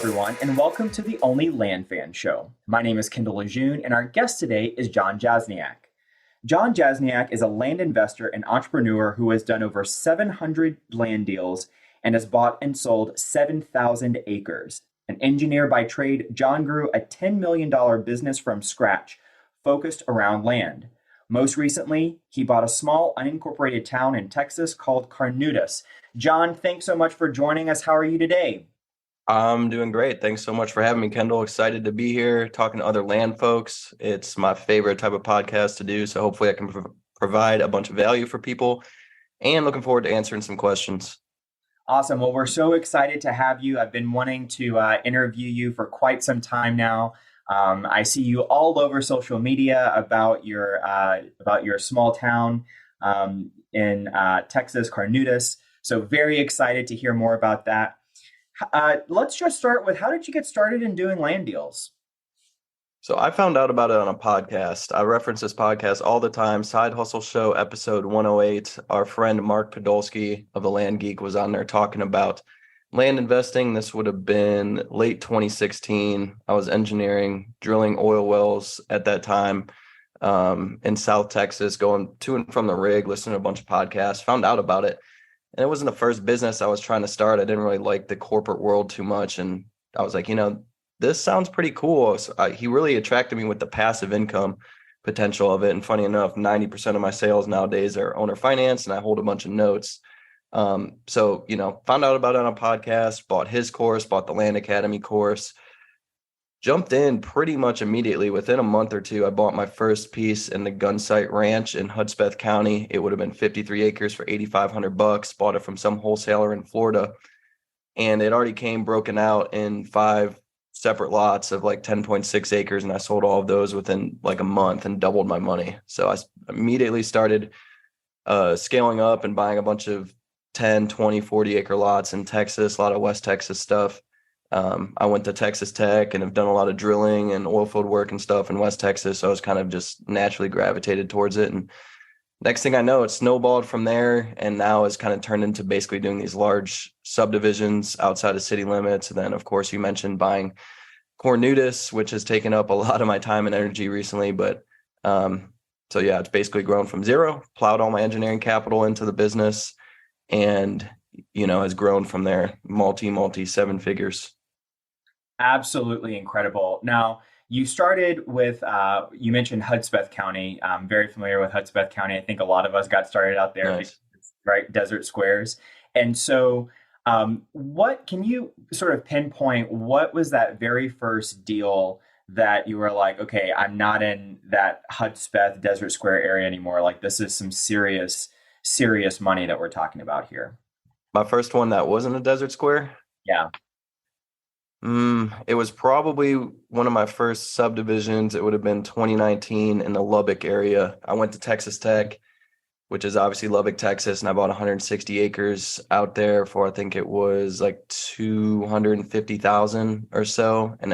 everyone, and welcome to the OnlyLandFans show. My name is Kendall Lejeune, and our guest today is Jon Jasniak. Jon Jasniak is a land investor and entrepreneur who has done over 700 land deals and has bought and sold 7,000 acres. An engineer by trade, Jon grew a $10 million business from scratch, focused around land. Most recently, he bought a small unincorporated town in Texas called Carnudos. Jon, thanks so much for joining us. How are you today? I'm doing great. Thanks so much for having me, Kendall. Excited to be here talking to other land folks. It's my favorite type of podcast to do. So hopefully I can provide a bunch of value for people, and looking forward to answering some questions. Awesome. Well, we're so excited to have you. I've been wanting to interview you for quite some time now. I see you all over social media about your small town in Texas, Carnudos. So very excited to hear more about that. Let's just start with, how did you get started in doing land deals? So I found out about it on a podcast. I reference this podcast all the time. Side Hustle Show, episode 108. Our friend Mark Podolsky of the Land Geek was on there talking about land investing. This would have been late 2016. I was engineering, drilling oil wells at that time in South Texas, going to and from the rig, listening to a bunch of podcasts, found out about it. And it wasn't the first business I was trying to start. I didn't really like the corporate world too much. And I was like, this sounds pretty cool. So he really attracted me with the passive income potential of it. And funny enough, 90% of my sales nowadays are owner finance, and I hold a bunch of notes. Found out about it on a podcast, bought his course, bought the Land Academy course, jumped in pretty much immediately. Within a month or two, I bought my first piece in the Gunsight Ranch in Hudspeth County. It would have been 53 acres for $8,500. Bought it from some wholesaler in Florida. And it already came broken out in 5 separate lots of like 10.6 acres. And I sold all of those within like a month and doubled my money. So I immediately started scaling up and buying a bunch of 10, 20, 40 acre lots in Texas, a lot of West Texas stuff. I went to Texas Tech and have done a lot of drilling and oil field work and stuff in West Texas. So I was kind of just naturally gravitated towards it. And next thing I know, it snowballed from there, and now it's kind of turned into basically doing these large subdivisions outside of city limits. And then, of course, you mentioned buying Carnudos, which has taken up a lot of my time and energy recently. But it's basically grown from zero, plowed all my engineering capital into the business, and has grown from there, multi 7 figures. Absolutely incredible. Now, you started with, you mentioned Hudspeth County. I'm very familiar with Hudspeth County. I think a lot of us got started out there, Nice. Right? Desert squares. And so what can you sort of pinpoint, what was that very first deal that you were like, okay, I'm not in that Hudspeth Desert Square area anymore. Like, this is some serious money that we're talking about here. My first one that wasn't a desert square? Yeah. It was probably one of my first subdivisions. It would have been 2019 in the Lubbock area. I went to Texas Tech, which is obviously Lubbock, Texas, and I bought 160 acres out there for, I think it was like 250,000 or so, and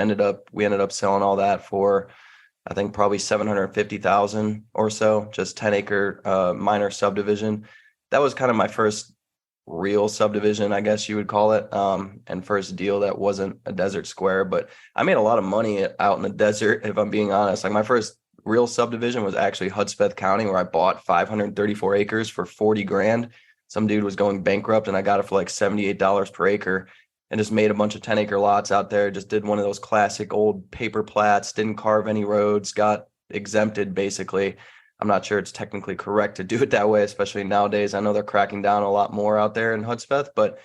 we ended up selling all that for, I think, probably 750,000 or so, just 10-acre minor subdivision. That was kind of my first real subdivision, I guess you would call it, and first deal that wasn't a desert square. But I made a lot of money out in the desert, if I'm being honest. Like, my first real subdivision was actually Hudspeth County, where I bought 534 acres for 40 grand. Some dude was going bankrupt, and I got it for like $78 per acre, and just made a bunch of 10-acre lots out there. Just did one of those classic old paper plats, didn't carve any roads, got exempted basically. I'm not sure it's technically correct to do it that way, especially nowadays. I know they're cracking down a lot more out there in Hudspeth, but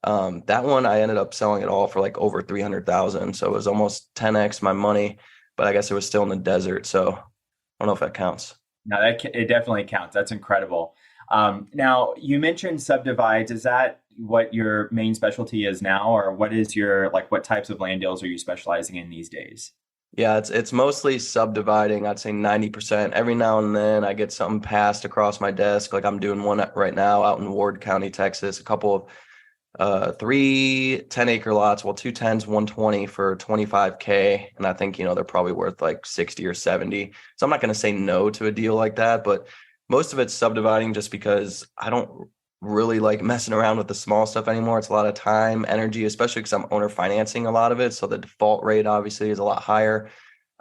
that one I ended up selling it all for like over 300,000. So it was almost 10x my money, but I guess it was still in the desert. So I don't know if that counts. No, it definitely counts. That's incredible. Now, you mentioned subdivides. Is that what your main specialty is now, or what types of land deals are you specializing in these days? Yeah, it's mostly subdividing. I'd say 90%. Every now and then I get something passed across my desk. Like, I'm doing one right now out in Ward County, Texas, a couple of 3 10-acre lots. Well, 2 10s, 120 for $25K. And I think, they're probably worth like 60 or 70. So I'm not going to say no to a deal like that, but most of it's subdividing just because I don't really like messing around with the small stuff anymore. It's a lot of time, energy, especially because I'm owner financing a lot of it. So the default rate obviously is a lot higher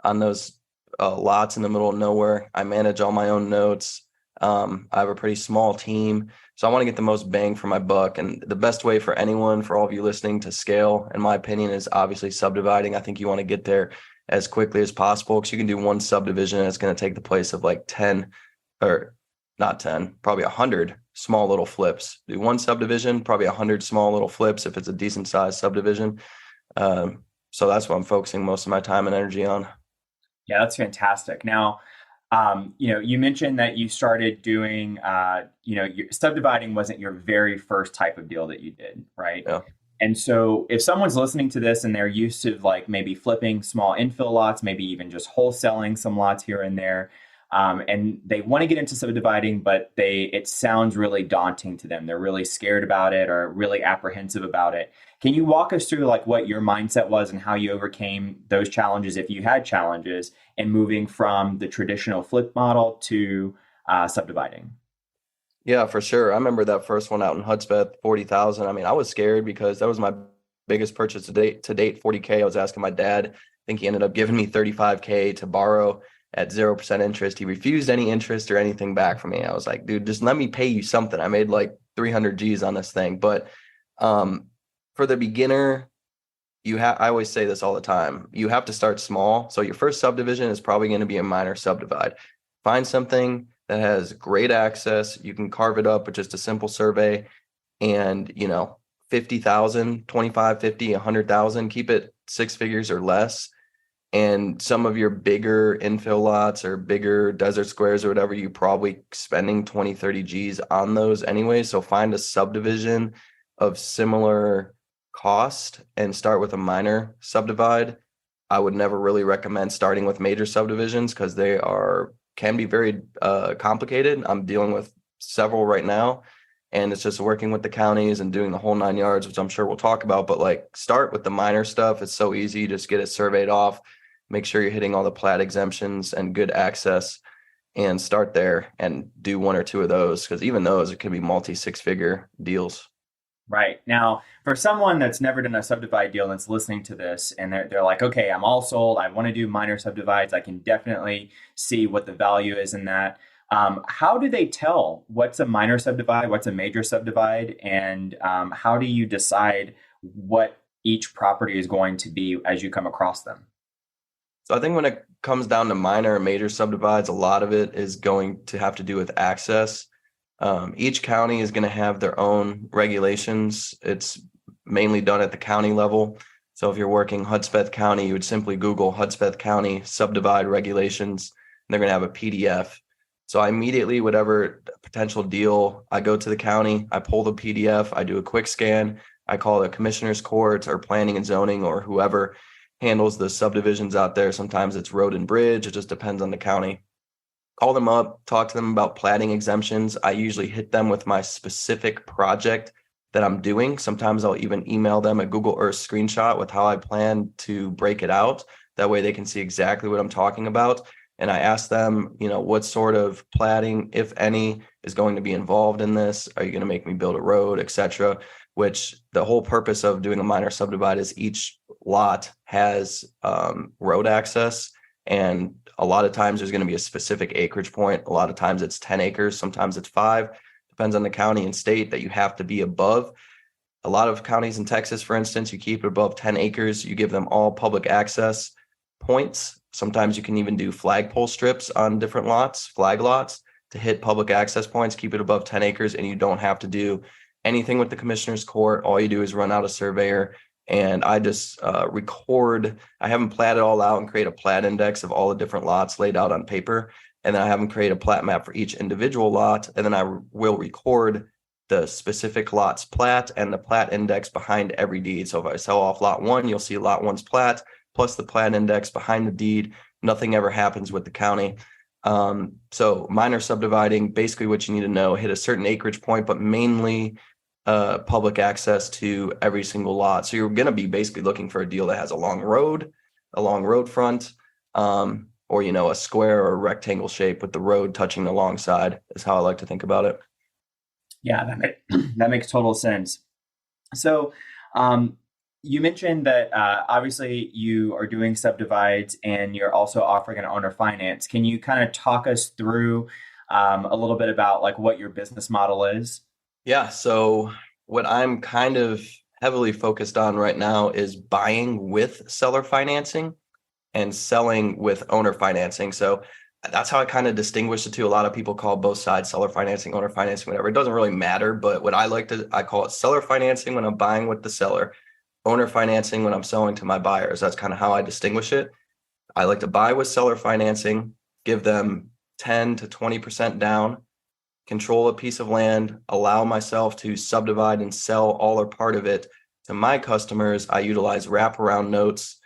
on those lots in the middle of nowhere. I manage all my own notes. I have a pretty small team. So I want to get the most bang for my buck. And the best way for anyone, for all of you listening, to scale, in my opinion, is obviously subdividing. I think you want to get there as quickly as possible, because you can do one subdivision and it's going to take the place of like 10, or not 10, probably 100 small little flips. Do one subdivision, probably 100 small little flips if it's a decent sized subdivision. So that's what I'm focusing most of my time and energy on. Yeah, that's fantastic. Now, you mentioned that you started doing, your subdividing wasn't your very first type of deal that you did, right? Yeah. And so if someone's listening to this and they're used to like maybe flipping small infill lots, maybe even just wholesaling some lots here and there, and they want to get into subdividing, but it sounds really daunting to them. They're really scared about it or really apprehensive about it. Can you walk us through like what your mindset was and how you overcame those challenges, if you had challenges, in moving from the traditional flip model to subdividing? Yeah, for sure. I remember that first one out in Hudspeth, 40,000. I mean, I was scared because that was my biggest purchase to date, 40K. I was asking my dad. I think he ended up giving me 35K to borrow at 0% interest. He refused any interest or anything back from me. I was like, dude, just let me pay you something. I made like 300 G's on this thing. But for the beginner, I always say this all the time. You have to start small. So your first subdivision is probably going to be a minor subdivide. Find something that has great access. You can carve it up with just a simple survey, and 50,000, 25, 50, 100,000, keep it six figures or less. And some of your bigger infill lots or bigger desert squares or whatever, you probably spending 20, 30 G's on those anyway. So find a subdivision of similar cost and start with a minor subdivide. I would never really recommend starting with major subdivisions because they can be very complicated. I'm dealing with several right now, and it's just working with the counties and doing the whole 9 yards, which I'm sure we'll talk about. But like, start with the minor stuff. It's so easy. Just get it surveyed off, make sure you're hitting all the plat exemptions and good access, and start there and do one or two of those, because even those, it could be multi six-figure deals. Right. Now, for someone that's never done a subdivide deal that's listening to this and they're like, okay, I'm all sold. I want to do minor subdivides. I can definitely see what the value is in that. How do they tell what's a minor subdivide, what's a major subdivide, and how do you decide what each property is going to be as you come across them? So I think when it comes down to minor and major subdivides, a lot of it is going to have to do with access. Each county is going to have their own regulations. It's mainly done at the county level. So if you're working Hudspeth County, you would simply Google Hudspeth County subdivide regulations, and they're going to have a PDF. So I immediately, whatever potential deal, I go to the county, I pull the PDF, I do a quick scan, I call the commissioner's court or planning and zoning or whoever handles the subdivisions out there. Sometimes it's road and bridge. It just depends on the county. Call them up, talk to them about platting exemptions. I usually hit them with my specific project that I'm doing. Sometimes I'll even email them a Google Earth screenshot with how I plan to break it out. That way they can see exactly what I'm talking about. And I ask them, what sort of platting, if any, is going to be involved in this? Are you going to make me build a road, etc.? Which the whole purpose of doing a minor subdivide is each lot has road access. And a lot of times there's going to be a specific acreage point. A lot of times it's 10 acres. Sometimes it's 5. Depends on the county and state that you have to be above. A lot of counties in Texas, for instance, you keep it above 10 acres. You give them all public access points. Sometimes you can even do flagpole strips on different lots, flag lots, to hit public access points, keep it above 10 acres, and you don't have to do anything with the commissioner's court. All you do is run out a surveyor, and I just record. I have them plat it all out and create a plat index of all the different lots laid out on paper. And then I have them create a plat map for each individual lot. And then I will record the specific lot's plat and the plat index behind every deed. So if I sell off lot 1, you'll see lot 1's plat plus the plat index behind the deed. Nothing ever happens with the county. So minor subdividing, basically what you need to know, hit a certain acreage point, but mainly public access to every single lot. So you're going to be basically looking for a deal that has a long road front, or, a square or rectangle shape with the road touching alongside is how I like to think about it. Yeah, that makes total sense. So, um, you mentioned that obviously you are doing subdivides and you're also offering an owner finance. Can you kind of talk us through a little bit about like what your business model is? Yeah. So what I'm kind of heavily focused on right now is buying with seller financing and selling with owner financing. So that's how I kind of distinguish the two. A lot of people call both sides seller financing, owner financing, whatever. It doesn't really matter. But what I call it seller financing when I'm buying with the seller, owner financing when I'm selling to my buyers. That's kind of how I distinguish it. I like to buy with seller financing, give them 10 to 20% down, control a piece of land, allow myself to subdivide and sell all or part of it to my customers. I utilize wraparound notes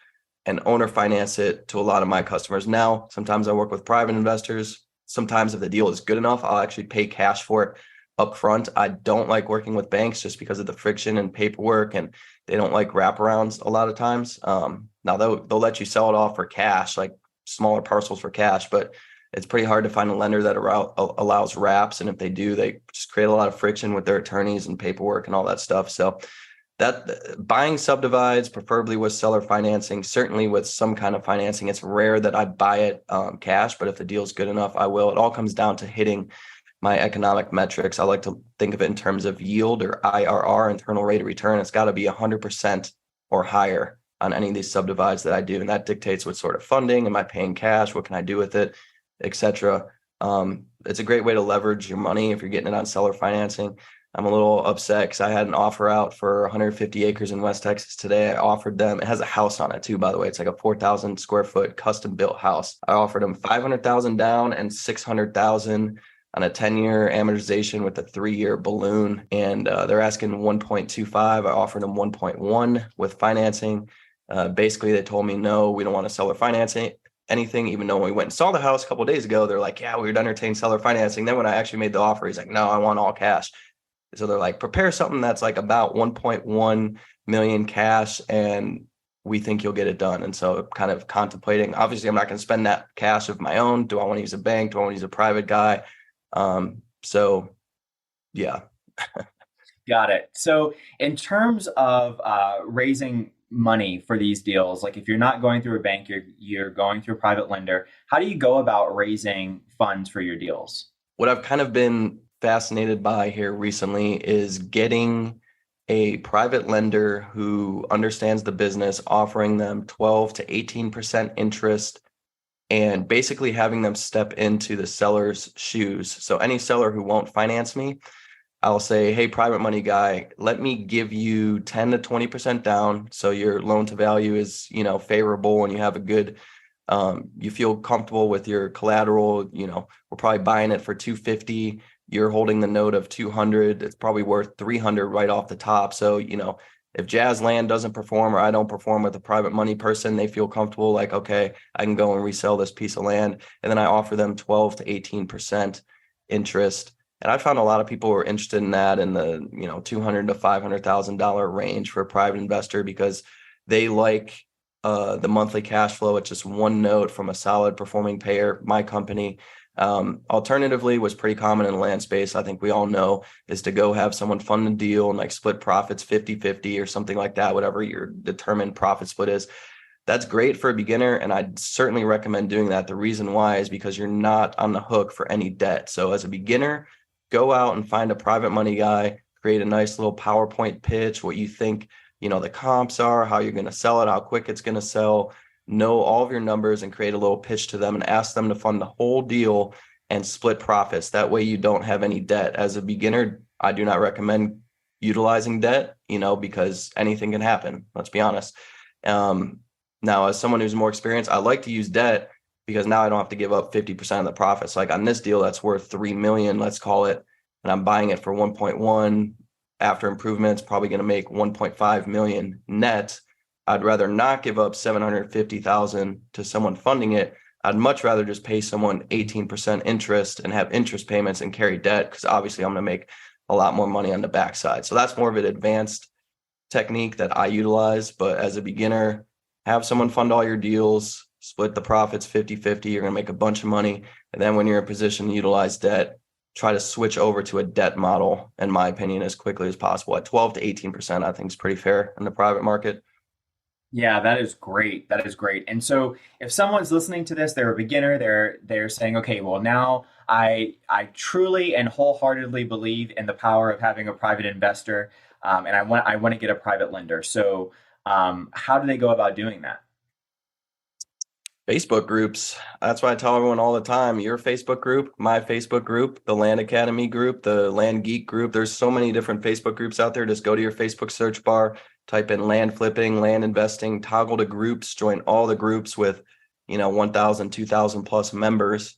and owner finance it to a lot of my customers. Now, sometimes I work with private investors. Sometimes if the deal is good enough, I'll actually pay cash for it up front. I don't like working with banks just because of the friction and paperwork, and they don't like wraparounds a lot of times. Now they'll let you sell it off for cash, like smaller parcels for cash, but it's pretty hard to find a lender that allows wraps. And if they do, they just create a lot of friction with their attorneys and paperwork and all that stuff. So that buying subdivides, preferably with seller financing, certainly with some kind of financing. It's rare that I buy it cash, but if the deal's good enough, I will. It all comes down to hitting my economic metrics. I like to think of it in terms of yield or IRR, internal rate of return. It's got to be 100% or higher on any of these subdivides that I do. And that dictates what sort of funding, am I paying cash? What can I do with it, etc. It's a great way to leverage your money if you're getting it on seller financing. I'm a little upset because I had an offer out for 150 acres in West Texas today. I offered them, it has a house on it too, by the way. It's like a 4,000 square foot custom built house. I offered them 500,000 down and 600,000 on a 10-year amortization with a 3-year balloon. And they're asking 1.25. I offered them 1.1 with financing. Basically, they told me, no, we don't want to sell their financing anything, even though when we went and saw the house a couple of days ago, they're like, yeah, we would entertain seller financing. Then when I actually made the offer, he's like, no, I want all cash. So they're like, prepare something that's like about 1.1 million cash and we think you'll get it done. And so kind of contemplating, obviously I'm not going to spend that cash of my own. Do I want to use a bank? Do I want to use a private guy? So yeah. Got it. So in terms of raising money for these deals, like if you're not going through a bank, you're going through a private lender, how do you go about raising funds for your deals? What I've kind of been fascinated by here recently is getting a private lender who understands the business, offering them 12 to 18% interest and basically having them step into the seller's shoes. So any seller who won't finance me, I'll say, hey, private money guy, let me give you 10 to 20% down. So your loan to value is, favorable and you have a good, you feel comfortable with your collateral. We're probably buying it for 250. You're holding the note of 200. It's probably worth 300 right off the top. So, if Jazz Land doesn't perform or I don't perform with a private money person, they feel comfortable like, okay, I can go and resell this piece of land. And then I offer them 12 to 18% interest. And I found a lot of people were interested in that in the, $200,000 to $500,000 range for a private investor because they like the monthly cash flow. It's just one note from a solid performing payer, my company. Alternatively was pretty common in the land space. I think we all know is to go have someone fund the deal and like split profits 50-50 or something like that, whatever your determined profit split is. That's great for a beginner. And I'd certainly recommend doing that. The reason why is because you're not on the hook for any debt. So as a beginner, go out and find a private money guy, create a nice little PowerPoint pitch, what you think, the comps are, how you're going to sell it, how quick it's going to sell, know all of your numbers and create a little pitch to them and ask them to fund the whole deal and split profits. That way you don't have any debt. As a beginner, I do not recommend utilizing debt, because anything can happen. Let's be honest. Now, as someone who's more experienced, I like to use debt because now I don't have to give up 50% of the profits. Like on this deal, that's worth 3 million, let's call it, and I'm buying it for 1.1 after improvements, probably going to make 1.5 million net. I'd rather not give up 750,000 to someone funding it. I'd much rather just pay someone 18% interest and have interest payments and carry debt because obviously I'm going to make a lot more money on the backside. So that's more of an advanced technique that I utilize. But as a beginner, have someone fund all your deals, split the profits 50-50. You're going to make a bunch of money. And then when you're in a position to utilize debt, try to switch over to a debt model, in my opinion, as quickly as possible. At 12 to 18%, I think is pretty fair in the private market. Yeah, that is great. That is great. And so if someone's listening to this, they're a beginner, they're saying, okay, well now I truly and wholeheartedly believe in the power of having a private investor, and I want to get a private lender. So how do they go about doing that? Facebook groups. That's why I tell everyone all the time, your Facebook group, my Facebook group, the Land Academy group, the Land Geek group. There's so many different Facebook groups out there. Just go to your Facebook search bar, type in land flipping, land investing, toggle to groups, join all the groups with, 1,000, 2,000 plus members.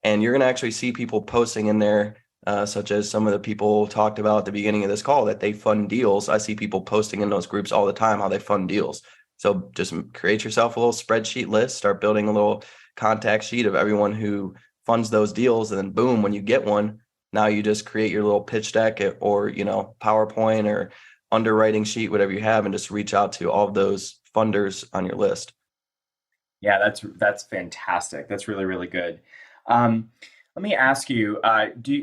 And you're going to actually see people posting in there, such as some of the people talked about at the beginning of this call, that they fund deals. I see people posting in those groups all the time how they fund deals. So just create yourself a little spreadsheet list, start building a little contact sheet of everyone who funds those deals. And then boom, when you get one, now you just create your little pitch deck or, PowerPoint or underwriting sheet, whatever you have, and just reach out to all of those funders on your list. Yeah, that's fantastic. That's really, really good. Let me ask you,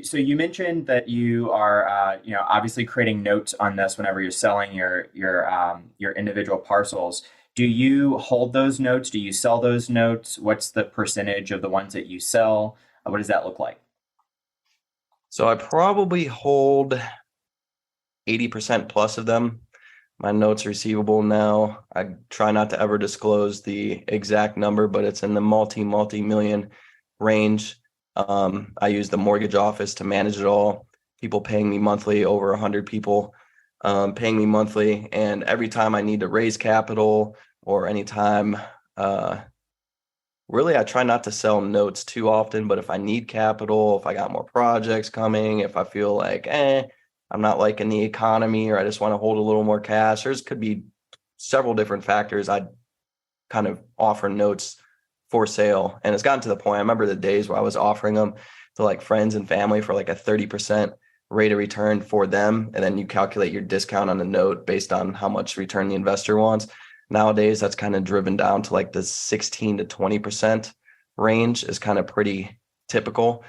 so you mentioned that you are, obviously creating notes on this whenever you're selling your individual parcels. Do you hold those notes? Do you sell those notes? What's the percentage of the ones that you sell? What does that look like? So I probably hold 80% plus of them. My notes receivable now, I try not to ever disclose the exact number, but it's in the multi-million range. I use the mortgage office to manage it all. People paying me monthly, over 100 people paying me monthly. And every time I need to raise capital or anytime, really, I try not to sell notes too often. But if I need capital, if I got more projects coming, if I feel like, I'm not liking the economy, or I just want to hold a little more cash, could be several different factors. I'd kind of offer notes for sale. And it's gotten to the point, I remember the days where I was offering them to like friends and family for like a 30% rate of return for them. And then you calculate your discount on the note based on how much return the investor wants. Nowadays, that's kind of driven down to like the 16 to 20% range is kind of pretty typical.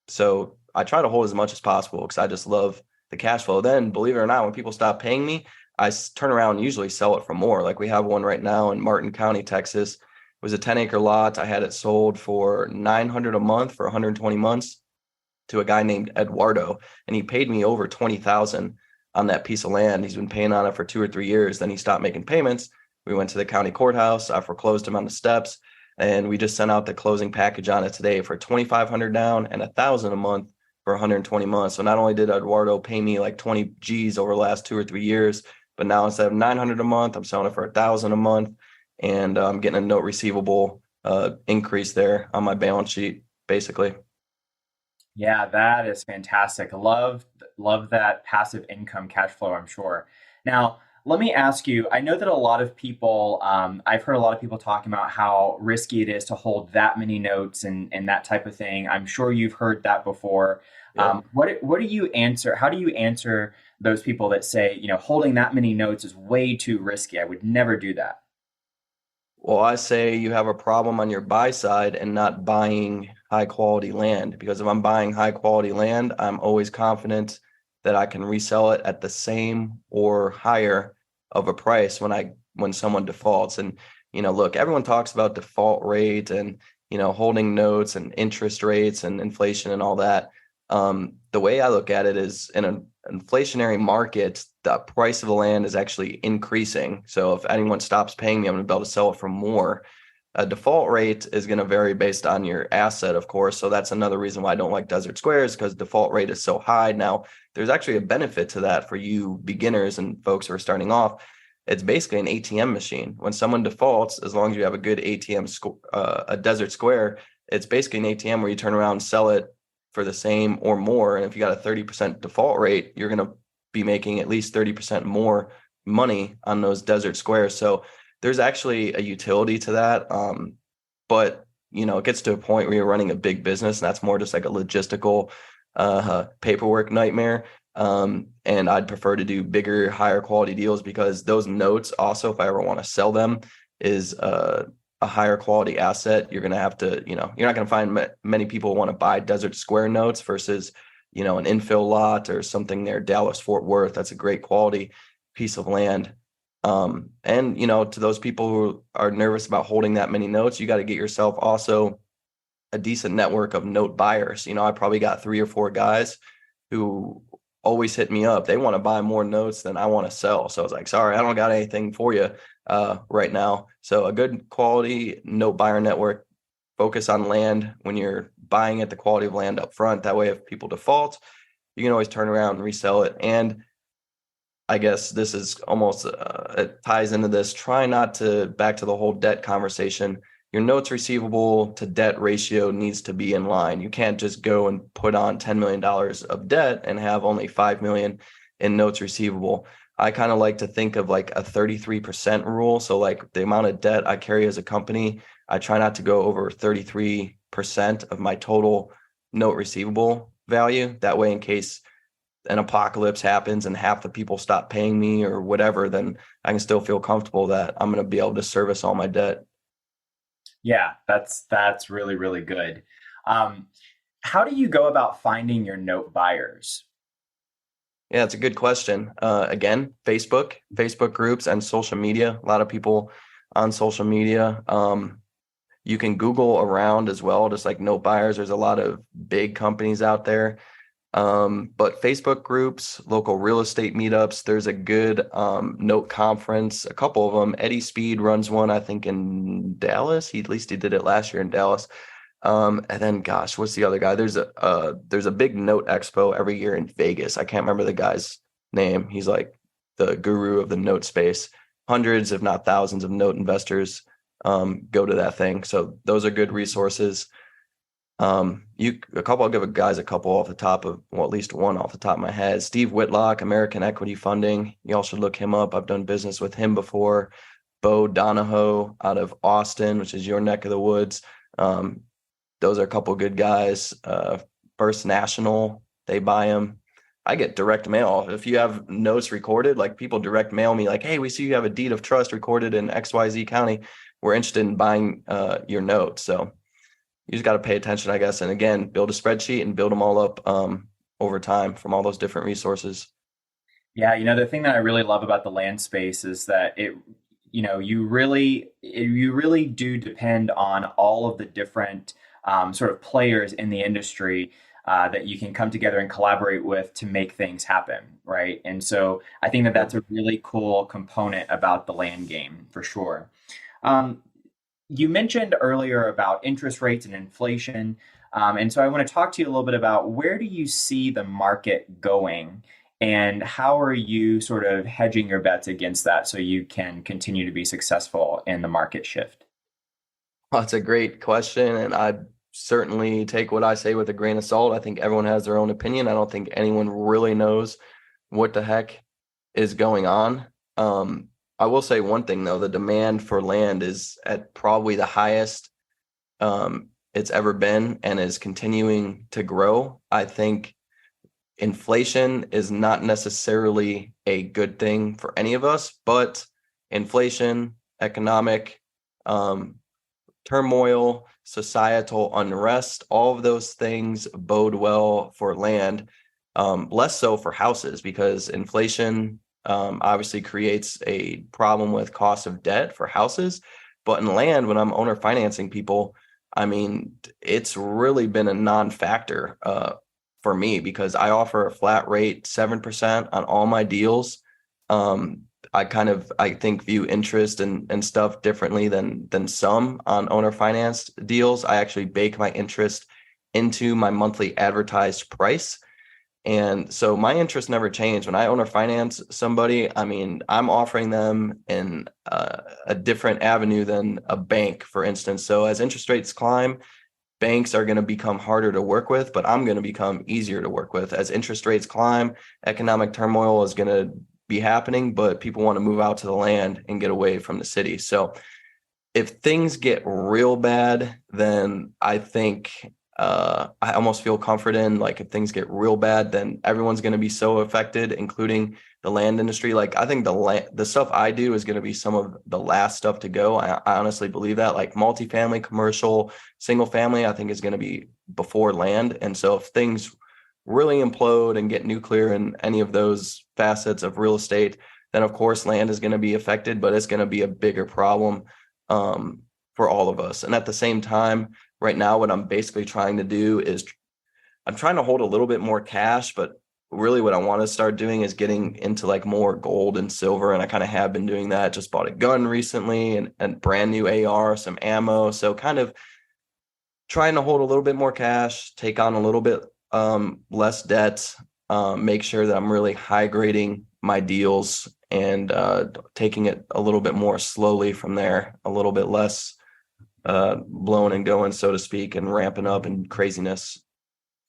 So I try to hold as much as possible because I just love the cash flow. Then, believe it or not, when people stop paying me, I turn around and usually sell it for more. Like we have one right now in Martin County, Texas. It was a 10-acre lot. I had it sold for $900 a month for 120 months to a guy named Eduardo, and he paid me over $20,000 on that piece of land. He's been paying on it for 2 or 3 years. Then he stopped making payments. We went to the county courthouse. I foreclosed him on the steps, and we just sent out the closing package on it today for $2,500 down and $1,000 a month for 120 months. So not only did Eduardo pay me like 20 G's over the last 2 or 3 years, but now instead of $900 a month, I'm selling it for $1,000 a month, and I'm getting a note receivable increase there on my balance sheet, basically. Yeah, that is fantastic. Love that passive income cash flow, I'm sure. Now, let me ask you, I know that a lot of people, I've heard a lot of people talking about how risky it is to hold that many notes and that type of thing. I'm sure you've heard that before. Yeah. What do you answer? How do you answer those people that say, holding that many notes is way too risky? I would never do that. Well, I say you have a problem on your buy side and not buying high quality land, because if I'm buying high quality land, I'm always confident that I can resell it at the same or higher of a price when someone defaults. And, look, everyone talks about default rate and, holding notes and interest rates and inflation and all that. The way I look at it is, in an inflationary market, the price of the land is actually increasing. So if anyone stops paying me, I'm going to be able to sell it for more. A default rate is going to vary based on your asset, of course. So that's another reason why I don't like Desert Squares, because default rate is so high. Now, there's actually a benefit to that for you beginners and folks who are starting off. It's basically an ATM machine. When someone defaults, as long as you have a good a Desert Square, it's basically an ATM where you turn around and sell it for the same or more. And if you got a 30% default rate, you're going to be making at least 30% more money on those Desert Squares. So there's actually a utility to that. But, it gets to a point where you're running a big business, and that's more just like a logistical paperwork nightmare. And I'd prefer to do bigger, higher quality deals, because those notes also, if I ever want to sell them, is a a higher quality asset, you're going to have to, you're not going to find many people want to buy Desert Square notes versus, an infill lot or something near Dallas, Fort Worth. That's a great quality piece of land. And, to those people who are nervous about holding that many notes, you got to get yourself also a decent network of note buyers. I probably got 3 or 4 guys who always hit me up. They want to buy more notes than I want to sell. So I was like, sorry, I don't got anything for you right now. So a good quality note buyer network, focus on land when you're buying it, the quality of land up front. That way, if people default, you can always turn around and resell it. And I guess this is almost, it ties into this. Try not to, back to the whole debt conversation. Your notes receivable to debt ratio needs to be in line. You can't just go and put on $10 million of debt and have only $5 million in notes receivable. I kind of like to think of like a 33% rule. So like the amount of debt I carry as a company, I try not to go over 33% of my total note receivable value. That way, in case an apocalypse happens and half the people stop paying me or whatever, then I can still feel comfortable that I'm going to be able to service all my debt. Yeah, that's really, really good. How do you go about finding your note buyers? Yeah, it's a good question. Again, Facebook groups and social media. A lot of people on social media. You can Google around as well, just like note buyers. There's a lot of big companies out there. But Facebook groups, local real estate meetups, there's a good note conference, a couple of them. Eddie Speed runs one, I think, in Dallas. At least he did it last year in Dallas. And then, gosh, what's the other guy? There's a big note expo every year in Vegas. I can't remember the guy's name. He's like the guru of the note space. Hundreds, if not thousands, of note investors go to that thing. So those are good resources. I'll give guys a couple off the top of, well, at least one off the top of my head. Steve Whitlock, American Equity Funding. Y'all should look him up. I've done business with him before. Bo Donahoe out of Austin, which is your neck of the woods. Those are a couple good guys. First National, they buy them. I get direct mail. If you have notes recorded, like people direct mail me like, hey, we see you have a deed of trust recorded in XYZ County. We're interested in buying your note. So you just got to pay attention, I guess. And again, build a spreadsheet and build them all up over time from all those different resources. Yeah, the thing that I really love about the land space is that you really do depend on all of the different sort of players in the industry that you can come together and collaborate with to make things happen, right? And so I think that that's a really cool component about the land game for sure. You mentioned earlier about interest rates and inflation. And so I want to talk to you a little bit about where do you see the market going and how are you sort of hedging your bets against that so you can continue to be successful in the market shift? Well, that's a great question. And I certainly take what I say with a grain of salt. I think everyone has their own opinion. I don't think anyone really knows what the heck is going on. I will say one thing, though. The demand for land is at probably the highest it's ever been and is continuing to grow. I think inflation is not necessarily a good thing for any of us, but inflation, economic turmoil, societal unrest, all of those things bode well for land, less so for houses because inflation obviously creates a problem with cost of debt for houses. But in land, when I'm owner financing people, I mean, it's really been a non-factor for me because I offer a flat rate 7% on all my deals. I think view interest and stuff differently than some on owner finance deals. I actually bake my interest into my monthly advertised price. And so my interest never changed. When I owner finance somebody, I mean, I'm offering them in a different avenue than a bank, for instance. So as interest rates climb, banks are going to become harder to work with, but I'm going to become easier to work with. As interest rates climb, economic turmoil is going to be happening, but people want to move out to the land and get away from the city. So if things get real bad, then I think I almost feel comfort in. Like if things get real bad, then everyone's going to be so affected, including the land industry. Like I think the stuff I do is going to be some of the last stuff to go. I honestly believe that. Like multifamily, commercial, single family, I think is going to be before land. And so if things really implode and get nuclear in any of those facets of real estate, then of course land is going to be affected, but it's going to be a bigger problem for all of us. And at the same time, right now, what I'm basically trying to do is I'm trying to hold a little bit more cash, but really what I want to start doing is getting into like more gold and silver. And I kind of have been doing that. Just bought a gun recently and brand new AR, some ammo. So kind of trying to hold a little bit more cash, take on a little bit less debt, make sure that I'm really high grading my deals and taking it a little bit more slowly from there, a little bit less blowing and going, so to speak, and ramping up and craziness.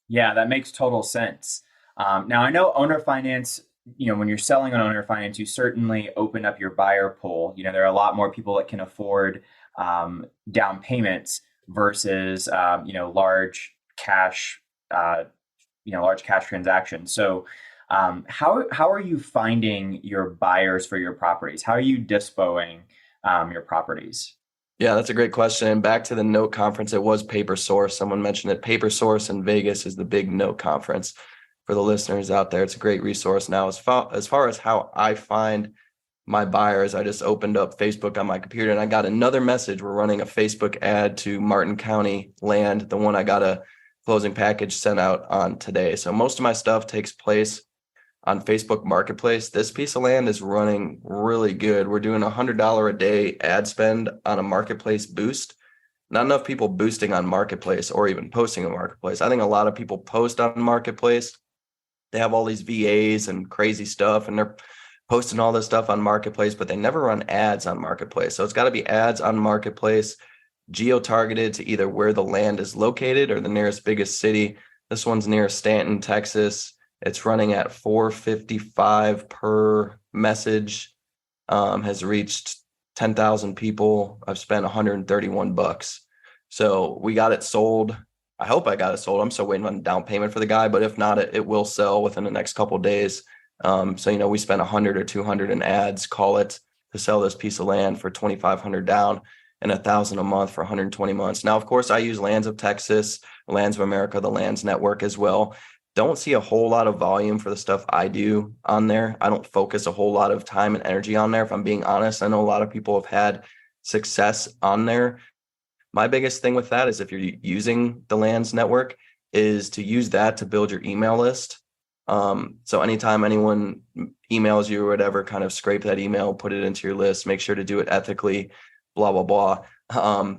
Yeah, that makes total sense. Now, I know owner finance, when you're selling on owner finance, you certainly open up your buyer pool. There are a lot more people that can afford down payments versus, large cash, large cash transactions. So how are you finding your buyers for your properties? How are you dispoing your properties? Yeah, that's a great question. And back to the note conference, it was Paper Source. Someone mentioned it. Paper Source in Vegas is the big note conference for the listeners out there. It's a great resource. Now, as far as how I find my buyers, I just opened up Facebook on my computer and I got another message. We're running a Facebook ad to Martin County land, the one I got a closing package sent out on today. So most of my stuff takes place on Facebook Marketplace. This piece of land is running really good. We're doing $100 a day ad spend on a Marketplace boost. Not enough people boosting on Marketplace or even posting on Marketplace. I think a lot of people post on Marketplace. They have all these VAs and crazy stuff, and they're posting all this stuff on Marketplace, but they never run ads on Marketplace. So it's got to be ads on Marketplace, geo-targeted to either where the land is located or the nearest biggest city. This one's near Stanton, Texas. It's running at $4.55 per message, has reached 10,000 people. I've spent $131. So we got it sold. I hope I got it sold. I'm still waiting on down payment for the guy, but if not, it will sell within the next couple of days. So, we spent 100 or 200 in ads, call it, to sell this piece of land for 2,500 down and 1,000 a month for 120 months. Now, of course, I use Lands of Texas, Lands of America, the Lands Network as well. Don't see a whole lot of volume for the stuff I do on there. I don't focus a whole lot of time and energy on there, if I'm being honest. I know a lot of people have had success on there. My biggest thing with that is if you're using the Lands Network is to use that to build your email list. So anytime anyone emails you or whatever, kind of scrape that email, put it into your list, make sure to do it ethically, blah, blah, blah.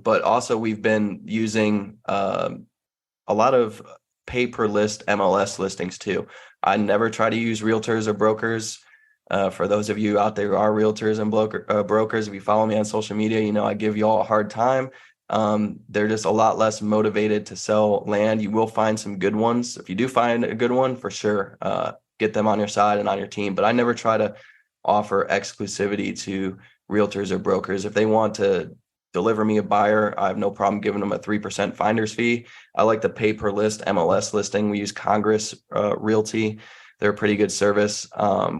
But also we've been using a lot of pay per list MLS listings too. I never try to use realtors or brokers. For those of you out there who are realtors and brokers, if you follow me on social media, I give you all a hard time. They're just a lot less motivated to sell land. You will find some good ones. If you do find a good one, for sure, get them on your side and on your team. But I never try to offer exclusivity to realtors or brokers. If they want to deliver me a buyer, I have no problem giving them a 3% finder's fee. I like the pay per list MLS listing. We use Congress Realty. They're a pretty good service.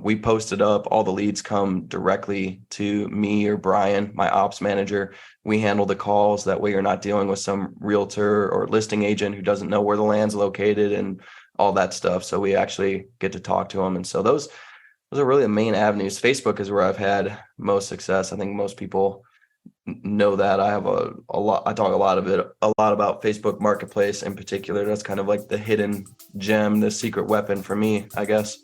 We posted up, all the leads come directly to me or Brian, my ops manager. We handle the calls. That way you're not dealing with some realtor or listing agent who doesn't know where the land's located and all that stuff. So we actually get to talk to them. And so those are really the main avenues. Facebook is where I've had most success. I think most people know that. I have a lot. I talk a lot about Facebook Marketplace in particular. That's kind of like the hidden gem, the secret weapon for me, I guess.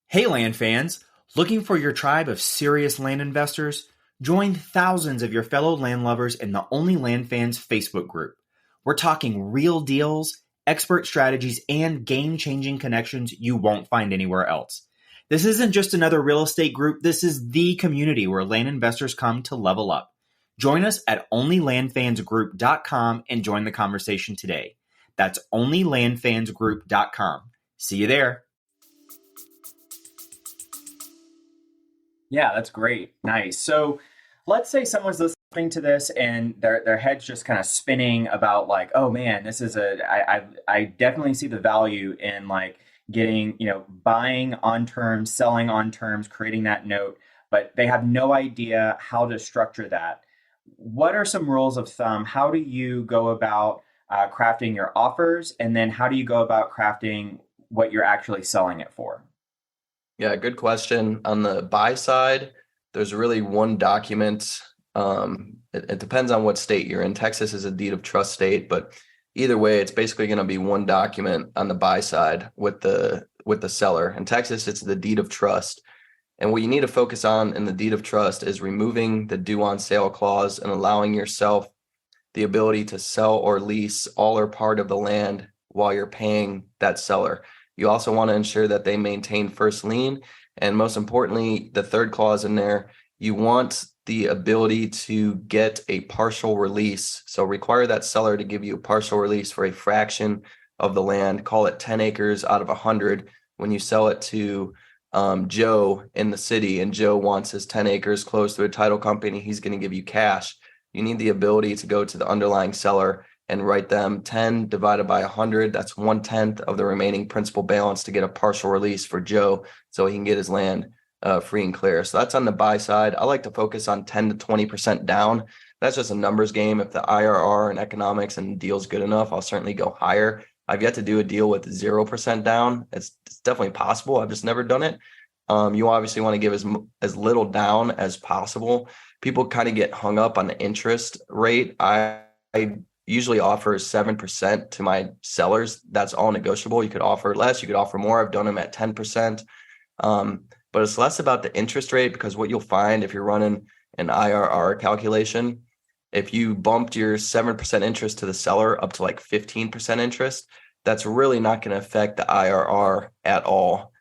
Hey, land fans, looking for your tribe of serious land investors? Join thousands of your fellow land lovers in the OnlyLandFans Facebook group. We're talking real deals, expert strategies, and game-changing connections you won't find anywhere else. This isn't just another real estate group. This is the community where land investors come to level up. Join us at onlylandfansgroup.com and join the conversation today. That's onlylandfansgroup.com. See you there. Yeah, that's great. Nice. So let's say someone's listening listening to this and their heads just kind of spinning about like, oh man, this is I definitely see the value in like getting, buying on terms, selling on terms, creating that note, but they have no idea how to structure that. What are some rules of thumb? How do you go about crafting your offers? And then how do you go about crafting what you're actually selling it for? Yeah, good question. On the buy side, there's really one document. It depends on what state you're in. Texas is a deed of trust state, but either way, it's basically going to be one document on the buy side with the seller. In Texas, it's the deed of trust. And what you need to focus on in the deed of trust is removing the due on sale clause and allowing yourself the ability to sell or lease all or part of the land while you're paying that seller. You also want to ensure that they maintain first lien. And most importantly, the third clause in there, you want the ability to get a partial release. So require that seller to give you a partial release for a fraction of the land, call it 10 acres out of 100. When you sell it to Joe in the city and Joe wants his 10 acres close to a title company, he's going to give you cash. You need the ability to go to the underlying seller and write them 10 divided by 100. That's 1/10 of the remaining principal balance to get a partial release for Joe so he can get his land free and clear. So that's on the buy side. I like to focus on 10 to 20% down. That's just a numbers game. If the IRR and economics and deal's good enough, I'll certainly go higher. I've yet to do a deal with 0% down. It's definitely possible. I've just never done it. You obviously want to give as little down as possible. People kind of get hung up on the interest rate. I usually offer 7% to my sellers. That's all negotiable. You could offer less, you could offer more. I've done them at 10%. But it's less about the interest rate, because what you'll find if you're running an IRR calculation, if you bumped your 7% interest to the seller up to like 15% interest, that's really not going to affect the IRR at all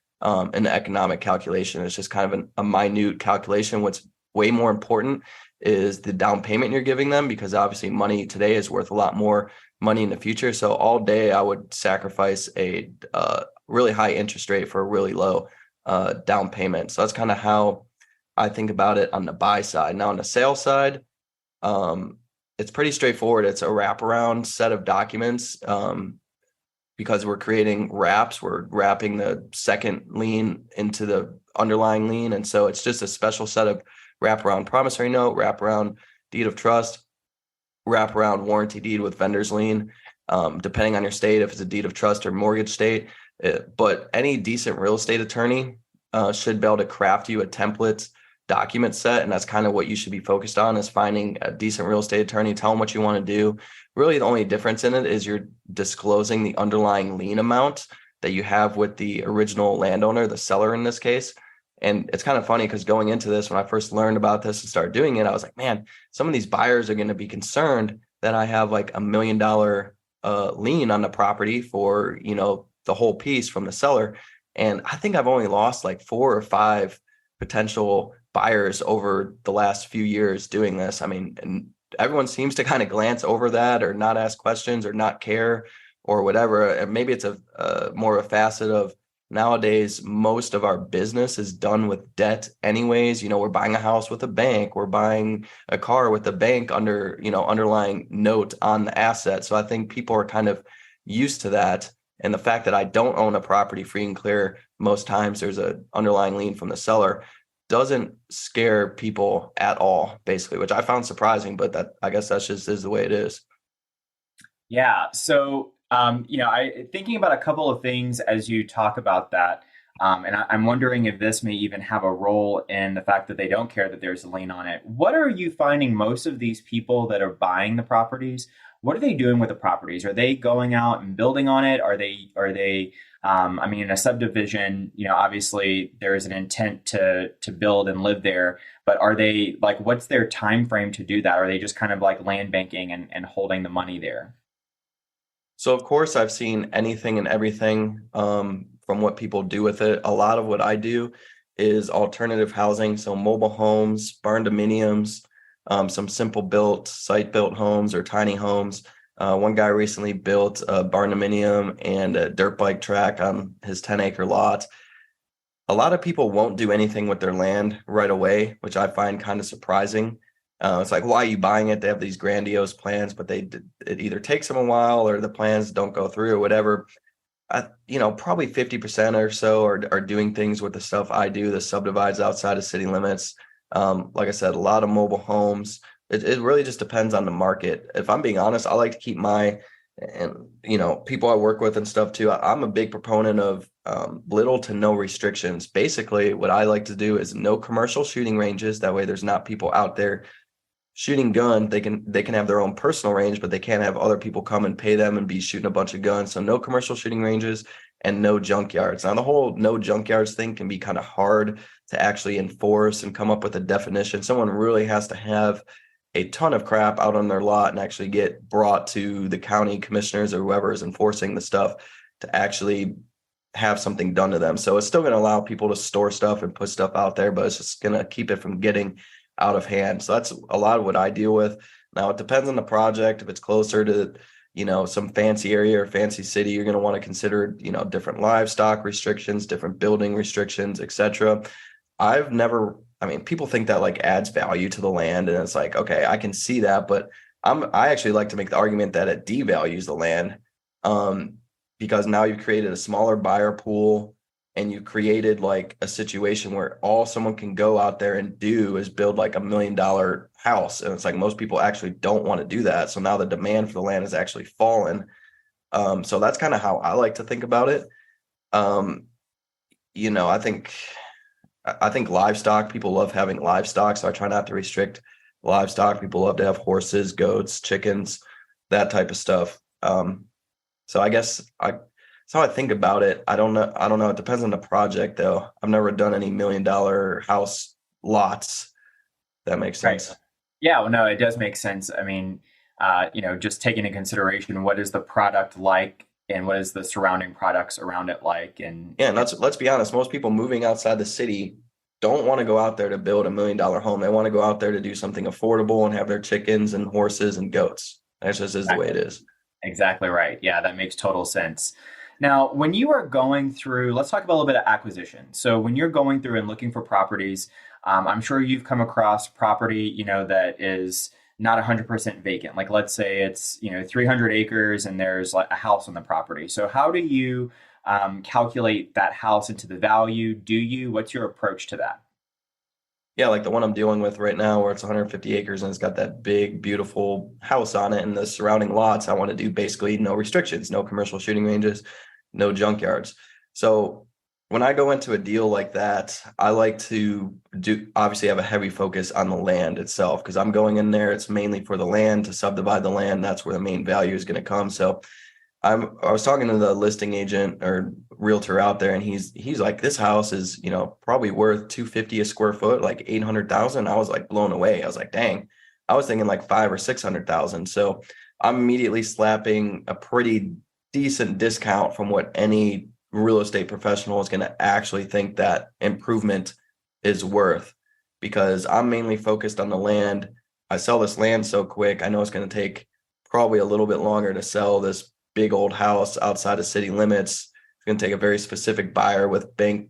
in the economic calculation. It's just kind of a minute calculation. What's way more important is the down payment you're giving them, because obviously money today is worth a lot more money in the future. So all day I would sacrifice a really high interest rate for a really low down payment. So that's kind of how I think about it on the buy side. Now on the sale side, it's pretty straightforward. It's a wraparound set of documents. Because we're creating wraps, we're wrapping the second lien into the underlying lien. And so it's just a special set of wraparound promissory note, wraparound deed of trust, wraparound warranty deed with vendor's lien, depending on your state, if it's a deed of trust or mortgage state. But any decent real estate attorney should be able to craft you a template document set. And that's kind of what you should be focused on, is finding a decent real estate attorney, tell them what you want to do. Really, the only difference in it is you're disclosing the underlying lien amount that you have with the original landowner, the seller in this case. And it's kind of funny because going into this, when I first learned about this and started doing it, I was like, man, some of these buyers are going to be concerned that I have like $1 million lien on the property for, the whole piece from the seller. And I think I've only lost like 4 or 5 potential buyers over the last few years doing this. I mean, and everyone seems to kind of glance over that or not ask questions or not care or whatever. And maybe it's a more of a facet of nowadays, most of our business is done with debt anyways. We're buying a house with a bank, we're buying a car with a bank under, underlying note on the asset. So I think people are kind of used to that. And the fact that I don't own a property free and clear, most times there's an underlying lien from the seller, doesn't scare people at all, basically, which I found surprising, but that I guess that's just is the way it is. Yeah. So, thinking about a couple of things as you talk about that, and I'm wondering if this may even have a role in the fact that they don't care that there's a lien on it. What are you finding most of these people that are buying the properties? What are they doing with the properties? Are they going out and building on it? Are they in a subdivision, obviously there is an intent to build and live there, but are they like, what's their time frame to do that? Are they just kind of like land banking and holding the money there? So of course I've seen anything and everything from what people do with it. A lot of what I do is alternative housing. So mobile homes, barn dominiums, some simple built, site built homes or tiny homes. One guy recently built a barn dominium and a dirt bike track on his 10-acre lot. A lot of people won't do anything with their land right away, which I find kind of surprising. It's like, why are you buying it? They have these grandiose plans, but it either takes them a while or the plans don't go through or whatever. Probably 50% or so are doing things with the stuff I do, the subdivides outside of city limits. Like I said, a lot of mobile homes. It really just depends on the market. If I'm being honest, I like to keep people I work with and stuff too. I'm a big proponent of little to no restrictions. Basically, what I like to do is no commercial shooting ranges. That way there's not people out there shooting gun. They can have their own personal range, but they can't have other people come and pay them and be shooting a bunch of guns. So no commercial shooting ranges and no junkyards. Now the whole no junkyards thing can be kind of hard to actually enforce and come up with a definition. Someone really has to have a ton of crap out on their lot and actually get brought to the county commissioners or whoever is enforcing the stuff to actually have something done to them. So it's still going to allow people to store stuff and put stuff out there, but it's just going to keep it from getting out of hand. So that's a lot of what I deal with. Now it depends on the project. If it's closer to, some fancy area or fancy city, you're going to want to consider, different livestock restrictions, different building restrictions, etc. People think that like adds value to the land, and it's like, okay, I can see that, but I actually like to make the argument that it devalues the land, because now you've created a smaller buyer pool, and you created like a situation where all someone can go out there and do is build like $1 million house. And it's like, most people actually don't want to do that. So now the demand for the land has actually fallen. So that's kind of how I like to think about it. I think livestock, people love having livestock. So I try not to restrict livestock. People love to have horses, goats, chickens, that type of stuff. So I guess that's how I think about it. I don't know. It depends on the project though. I've never done any $1 million house lots. That makes sense. Right. Yeah, well, no, it does make sense. I mean, just taking into consideration what is the product like and what is the surrounding products around it like. And let's be honest, most people moving outside the city don't want to go out there to build $1 million home. They want to go out there to do something affordable and have their chickens and horses and goats. That just is the way it is. Exactly right. Yeah, that makes total sense. Now, when you are going through, let's talk about a little bit of acquisition. So when you're going through and looking for properties, I'm sure you've come across property, that is not 100% vacant. Like let's say it's, 300 acres and there's like a house on the property. So how do you calculate that house into the value? What's your approach to that? Yeah, like the one I'm dealing with right now where it's 150 acres and it's got that big, beautiful house on it and the surrounding lots. I want to do basically no restrictions, no commercial shooting ranges, no junkyards. So when I go into a deal like that, I like to obviously have a heavy focus on the land itself, because I'm going in there. It's mainly for the land, to subdivide the land. That's where the main value is going to come. So I was talking to the listing agent or realtor out there, and he's like, this house is, probably worth $250 a square foot, like 800,000. I was like blown away. I was like, dang, I was thinking like 500,000 or 600,000. So I'm immediately slapping a pretty decent discount from what any real estate professional is going to actually think that improvement is worth, because I'm mainly focused on the land. I sell this land so quick. I know it's going to take probably a little bit longer to sell this big old house outside of city limits. It's going to take a very specific buyer with bank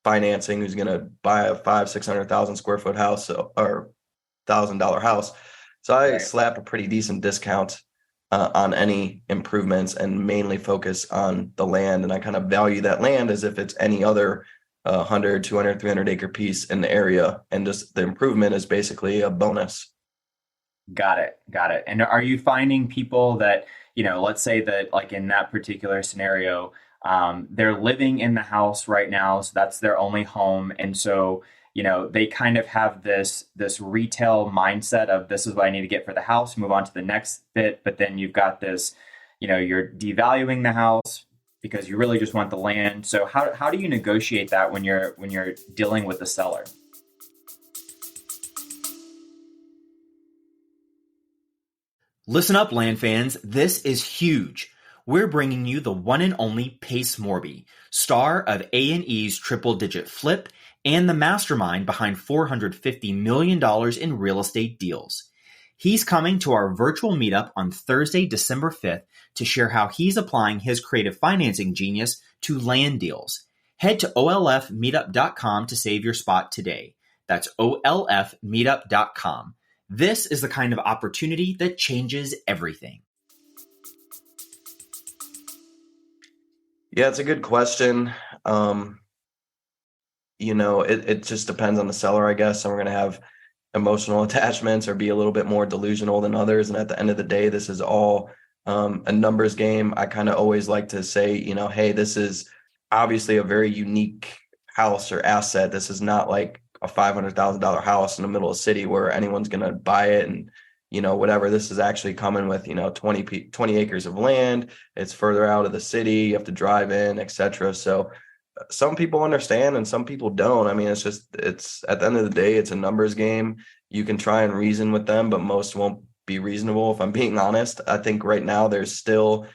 financing who's going to buy a 500,000-600,000 square foot house or $1,000 house. So I slap a pretty decent discount on any improvements and mainly focus on the land. And I kind of value that land as if it's any other 100, 200, 300 acre piece in the area. And just the improvement is basically a bonus. Got it. And are you finding people that, let's say that like in that particular scenario, they're living in the house right now, so that's their only home. And so, they kind of have this retail mindset of this is what I need to get for the house, move on to the next bit. But then you've got this, you're devaluing the house because you really just want the land. So how do you negotiate that when you're dealing with the seller? Listen up, land fans. This is huge. We're bringing you the one and only Pace Morby, star of A&E's Triple Digit Flip and the mastermind behind $450 million in real estate deals. He's coming to our virtual meetup on Thursday, December 5th to share how he's applying his creative financing genius to land deals. Head to olfmeetup.com to save your spot today. That's olfmeetup.com. This is the kind of opportunity that changes everything. Yeah, it's a good question. It just depends on the seller, I guess. Some are going to have emotional attachments or be a little bit more delusional than others. And at the end of the day, this is all a numbers game. I kind of always like to say, hey, this is obviously a very unique house or asset. This is not like a $500,000 house in the middle of the city where anyone's going to buy it and, whatever. This is actually coming with, 20 acres of land. It's further out of the city. You have to drive in, etc. So some people understand and some people don't. I mean, it's at the end of the day, it's a numbers game. You can try and reason with them, but most won't be reasonable. If I'm being honest, I think right now there's still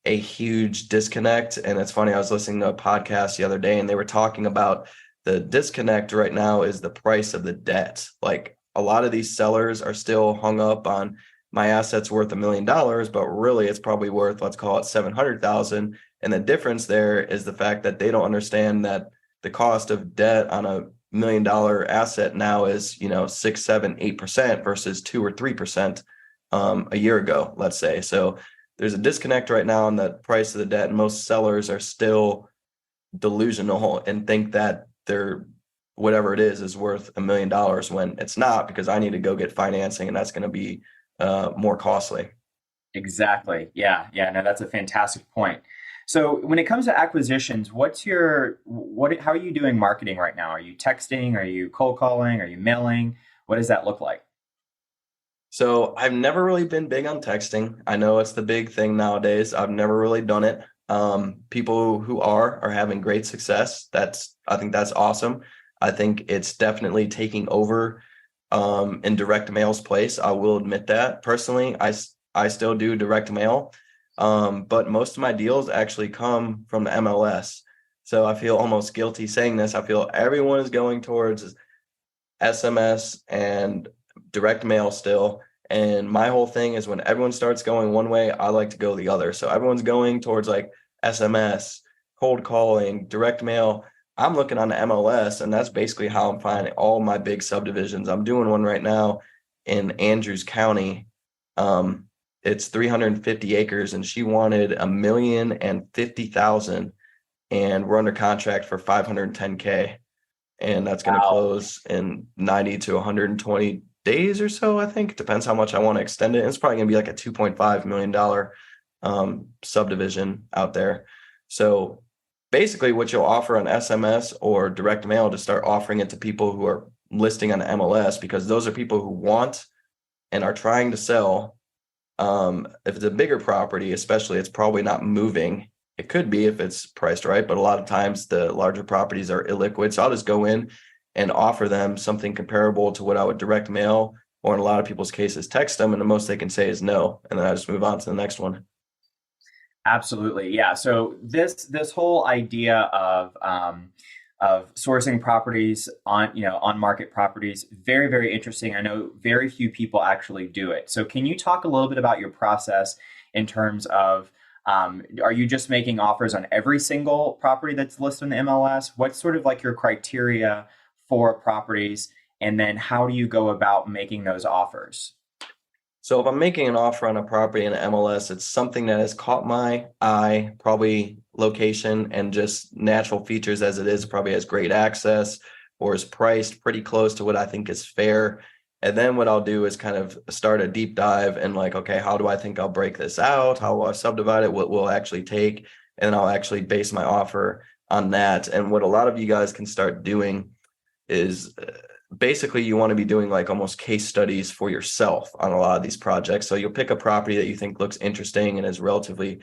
a huge disconnect. And it's funny, I was listening to a podcast the other day and they were talking about the disconnect right now is the price of the debt. Like a lot of these sellers are still hung up on my asset's worth $1 million, but really it's probably worth, let's call it 700,000. And the difference there is the fact that they don't understand that the cost of debt on $1 million asset now is, 6, 7, 8% versus 2 or 3% a year ago, let's say. So there's a disconnect right now on the price of the debt, and most sellers are still delusional and think that their whatever it is worth $1 million when it's not, because I need to go get financing and that's going to be more costly. Exactly. Yeah. No, that's a fantastic point. So when it comes to acquisitions, how are you doing marketing right now? Are you texting? Are you cold calling? Are you mailing? What does that look like? So I've never really been big on texting. I know it's the big thing nowadays. I've never really done it. People who are having great success. I think that's awesome. I think it's definitely taking over in direct mail's place. I will admit that. Personally, I still do direct mail. But most of my deals actually come from the MLS. So I feel almost guilty saying this. I feel everyone is going towards SMS and direct mail still. And my whole thing is when everyone starts going one way, I like to go the other. So everyone's going towards like SMS, cold calling, direct mail. I'm looking on the MLS, and that's basically how I'm finding all my big subdivisions. I'm doing one right now in Andrews County. It's 350 acres, and she wanted $1,050,000, and we're under contract for $510K, and that's going to close in 90 to 120 days or so. I think it depends how much I want to extend it. It's probably going to be like a $2.5 million subdivision out there. So basically, what you'll offer on SMS or direct mail to start offering it to people who are listing on the MLS, because those are people who want and are trying to sell. If it's a bigger property, especially, it's probably not moving. It could be if it's priced right, but a lot of times the larger properties are illiquid. So I'll just go in and offer them something comparable to what I would direct mail, or in a lot of people's cases, text them, and the most they can say is no. And then I just move on to the next one. Absolutely. Yeah. So this whole idea of sourcing properties on market properties, very, very interesting. I know very few people actually do it. So can you talk a little bit about your process in terms of, are you just making offers on every single property that's listed in the MLS? What's sort of like your criteria for properties? And then how do you go about making those offers? So if I'm making an offer on a property in MLS, it's something that has caught my eye, probably location and just natural features as it is, probably has great access or is priced pretty close to what I think is fair. And then what I'll do is kind of start a deep dive and like, okay, how do I think I'll break this out? How will I subdivide it? What will it actually take? And I'll actually base my offer on that. And what a lot of you guys can start doing is basically you want to be doing like almost case studies for yourself on a lot of these projects. So you'll pick a property that you think looks interesting and is relatively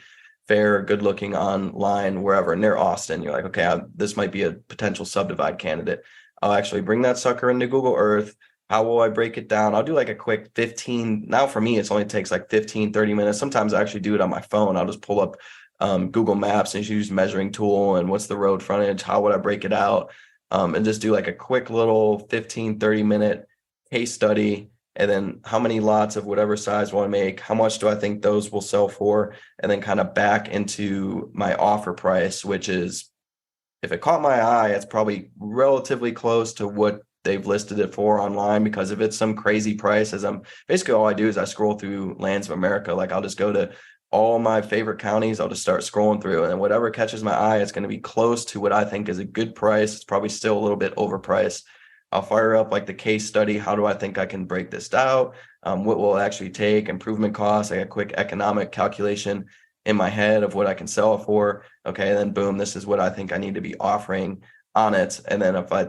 fair, good looking online, wherever, near Austin. You're like, okay, this might be a potential subdivide candidate. I'll actually bring that sucker into Google Earth. How will I break it down? I'll do like a quick 15. Now for me, it only takes like 15, 30 minutes. Sometimes I actually do it on my phone. I'll just pull up Google Maps and use measuring tool and what's the road frontage? How would I break it out? And just do like a quick little 15, 30-minute case study. And then how many lots of whatever size will I make? How much do I think those will sell for? And then kind of back into my offer price, which is, if it caught my eye, it's probably relatively close to what they've listed it for online, because if it's some crazy price, as I'm basically, all I do is I scroll through Lands of America. Like I'll just go to all my favorite counties. I'll just start scrolling through, and whatever catches my eye, it's going to be close to what I think is a good price. It's probably still a little bit overpriced. I'll fire up like the case study. How do I think I can break this out? What will it actually take? Improvement costs. I got a quick economic calculation in my head of what I can sell it for. Okay, and then boom, this is what I think I need to be offering on it. And then if I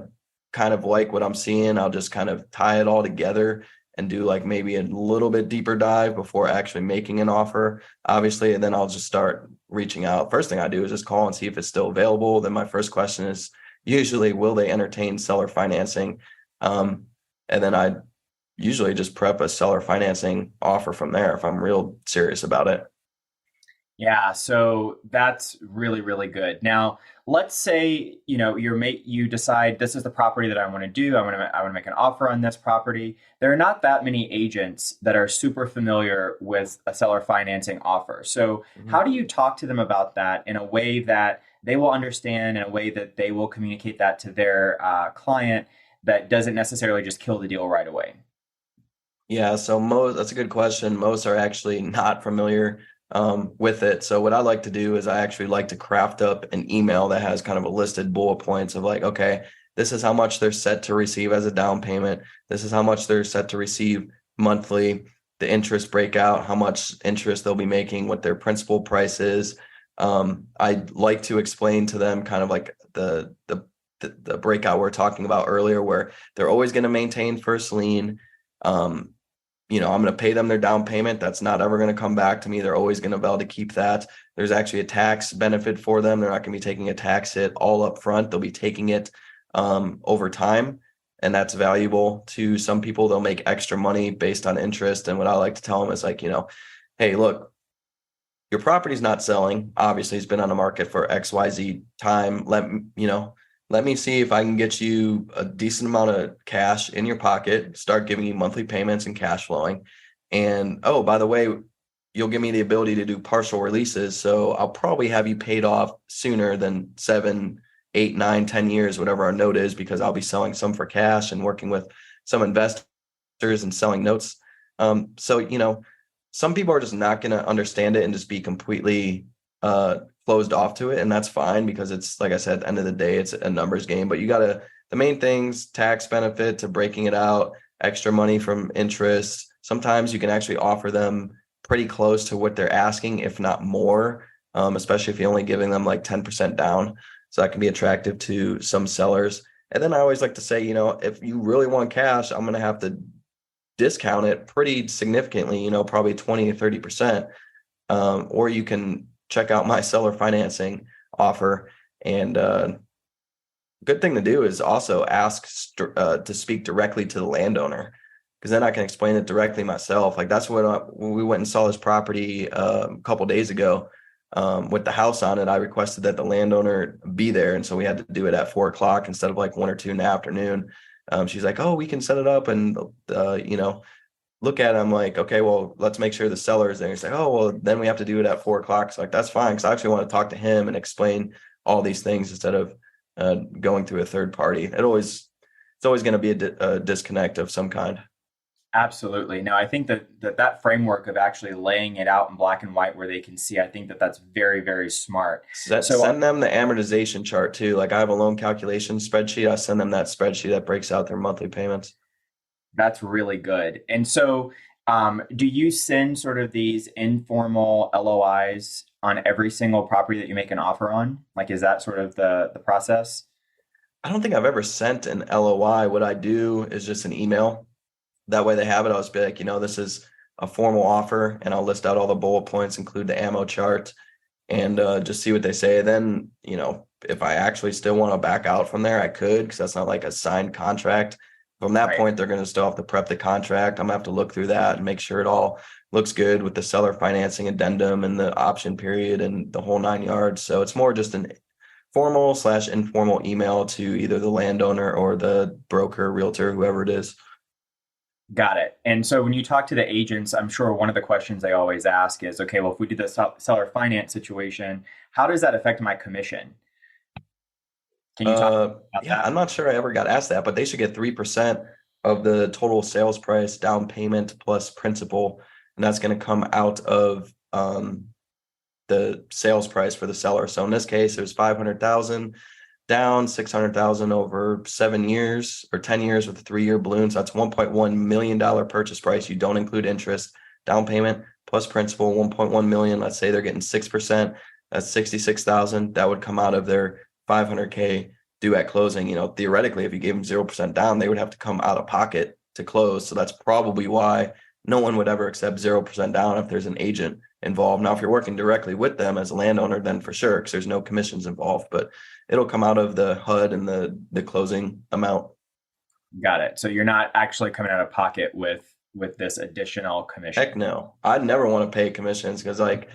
kind of like what I'm seeing, I'll just kind of tie it all together and do like maybe a little bit deeper dive before actually making an offer, obviously. And then I'll just start reaching out. First thing I do is just call and see if it's still available. Then my first question is usually, will they entertain seller financing? And then I usually just prep a seller financing offer from there if I'm real serious about it. Yeah, so that's really, really good. Now, let's say, you decide this is the property that I want to do. I want to make an offer on this property. There are not that many agents that are super familiar with a seller financing offer. So how do you talk to them about that in a way that they will understand, in a way that they will communicate that to their client that doesn't necessarily just kill the deal right away? Yeah, so that's a good question. Most are actually not familiar with it. So what I like to do is I actually like to craft up an email that has kind of a listed bullet points of like, okay, this is how much they're set to receive as a down payment. This is how much they're set to receive monthly, the interest breakout, how much interest they'll be making, what their principal price is. I like to explain to them kind of like the breakout we're talking about earlier, where they're always going to maintain first lien. I'm going to pay them their down payment. That's not ever going to come back to me. They're always going to be able to keep that. There's actually a tax benefit for them. They're not going to be taking a tax hit all up front. They'll be taking it over time. And that's valuable to some people. They'll make extra money based on interest. And what I like to tell them is like, hey, look, your property's not selling. Obviously, it's been on the market for XYZ time. Let me see if I can get you a decent amount of cash in your pocket, start giving you monthly payments and cash flowing. And, oh, by the way, you'll give me the ability to do partial releases. So I'll probably have you paid off sooner than 7, 8, 9, 10 years, whatever our note is, because I'll be selling some for cash and working with some investors and selling notes. Some people are just not going to understand it and just be completely closed off to it. And that's fine, because it's, like I said, at the end of the day, it's a numbers game. But the main things, tax benefit to breaking it out, extra money from interest. Sometimes you can actually offer them pretty close to what they're asking, if not more, especially if you're only giving them like 10% down. So that can be attractive to some sellers. And then I always like to say, if you really want cash, I'm going to have to discount it pretty significantly, probably 20 to 30%. Or you can check out my seller financing offer. And good thing to do is also ask to speak directly to the landowner, because then I can explain it directly myself. Like that's what when we went and saw this property a couple days ago with the house on it, I requested that the landowner be there. And so we had to do it at 4:00 instead of like 1 or 2 in the afternoon. She's like, oh, we can set it up and, look at it. I'm like, okay, well, let's make sure the seller is there. He's like, oh, well, then we have to do it at 4:00. So like, that's fine. Because I actually want to talk to him and explain all these things instead of going through a third party. It's always going to be a disconnect of some kind. Absolutely. No, I think that framework of actually laying it out in black and white where they can see, I think that's very, very smart. Send them the amortization chart too. Like I have a loan calculation spreadsheet. I send them that spreadsheet that breaks out their monthly payments. That's really good. And so do you send sort of these informal LOIs on every single property that you make an offer on? Like, is that sort of the process? I don't think I've ever sent an LOI. What I do is just an email. That way they have it. I'll just be like, this is a formal offer, and I'll list out all the bullet points, include the ammo chart, and just see what they say. Then, if I actually still want to back out from there, I could, because that's not like a signed contract. From that point, they're going to still have to prep the contract. I'm going to have to look through that and make sure it all looks good with the seller financing addendum and the option period and the whole 9 yards. So it's more just an formal/informal email to either the landowner or the broker, realtor, whoever it is. Got it. And so when you talk to the agents, I'm sure one of the questions they always ask is, okay, well, if we do the seller finance situation, how does that affect my commission? Can you talk about Yeah, that? I'm not sure I ever got asked that, but they should get 3% of the total sales price, down payment plus principal. And that's going to come out of the sales price for the seller. So in this case, it was 500,000 down, 600,000 over 7 years or 10 years with a 3-year balloon. So that's $1.1 million purchase price. You don't include interest, down payment plus principal, 1.1 million. Let's say they're getting 6%. That's 66,000. That would come out of their 500K due at closing. Theoretically, if you gave them 0% down, they would have to come out of pocket to close. So that's probably why no one would ever accept 0% down if there's an agent involved. Now, if you're working directly with them as a landowner, then for sure, because there's no commissions involved, but it'll come out of the HUD and the closing amount. Got it. So you're not actually coming out of pocket with this additional commission. Heck no. I'd never want to pay commissions because I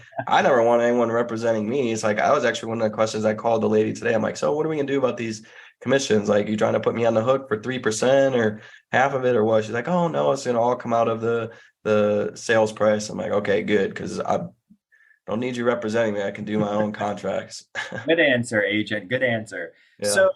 never want anyone representing me. It's I was actually one of the questions I called the lady today. I'm like, so what are we gonna do about these commissions? You trying to put me on the hook for 3% or half of it or what? She's like, oh no, it's gonna all come out of the sales price. I'm like, okay, good, because I don't need you representing me. I can do my own contracts. Good answer, agent. Good answer. Yeah.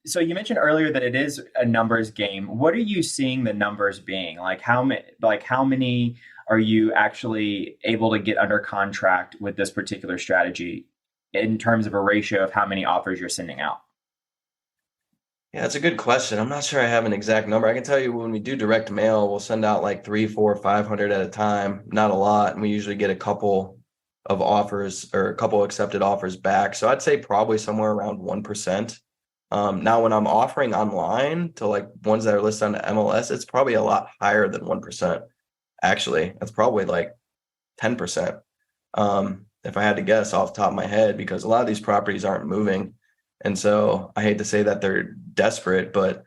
So you mentioned earlier that it is a numbers game. What are you seeing the numbers being? How many are you actually able to get under contract with this particular strategy in terms of a ratio of how many offers you're sending out? Yeah, it's a good question. I'm not sure I have an exact number. I can tell you when we do direct mail, we'll send out 300, 400, 500 at a time, not a lot. And we usually get a couple of offers or a couple accepted offers back. So I'd say probably somewhere around 1%. Now, when I'm offering online to ones that are listed on the MLS, it's probably a lot higher than 1%. Actually, that's probably 10%. If I had to guess off the top of my head, because a lot of these properties aren't moving. And so I hate to say that they're desperate, but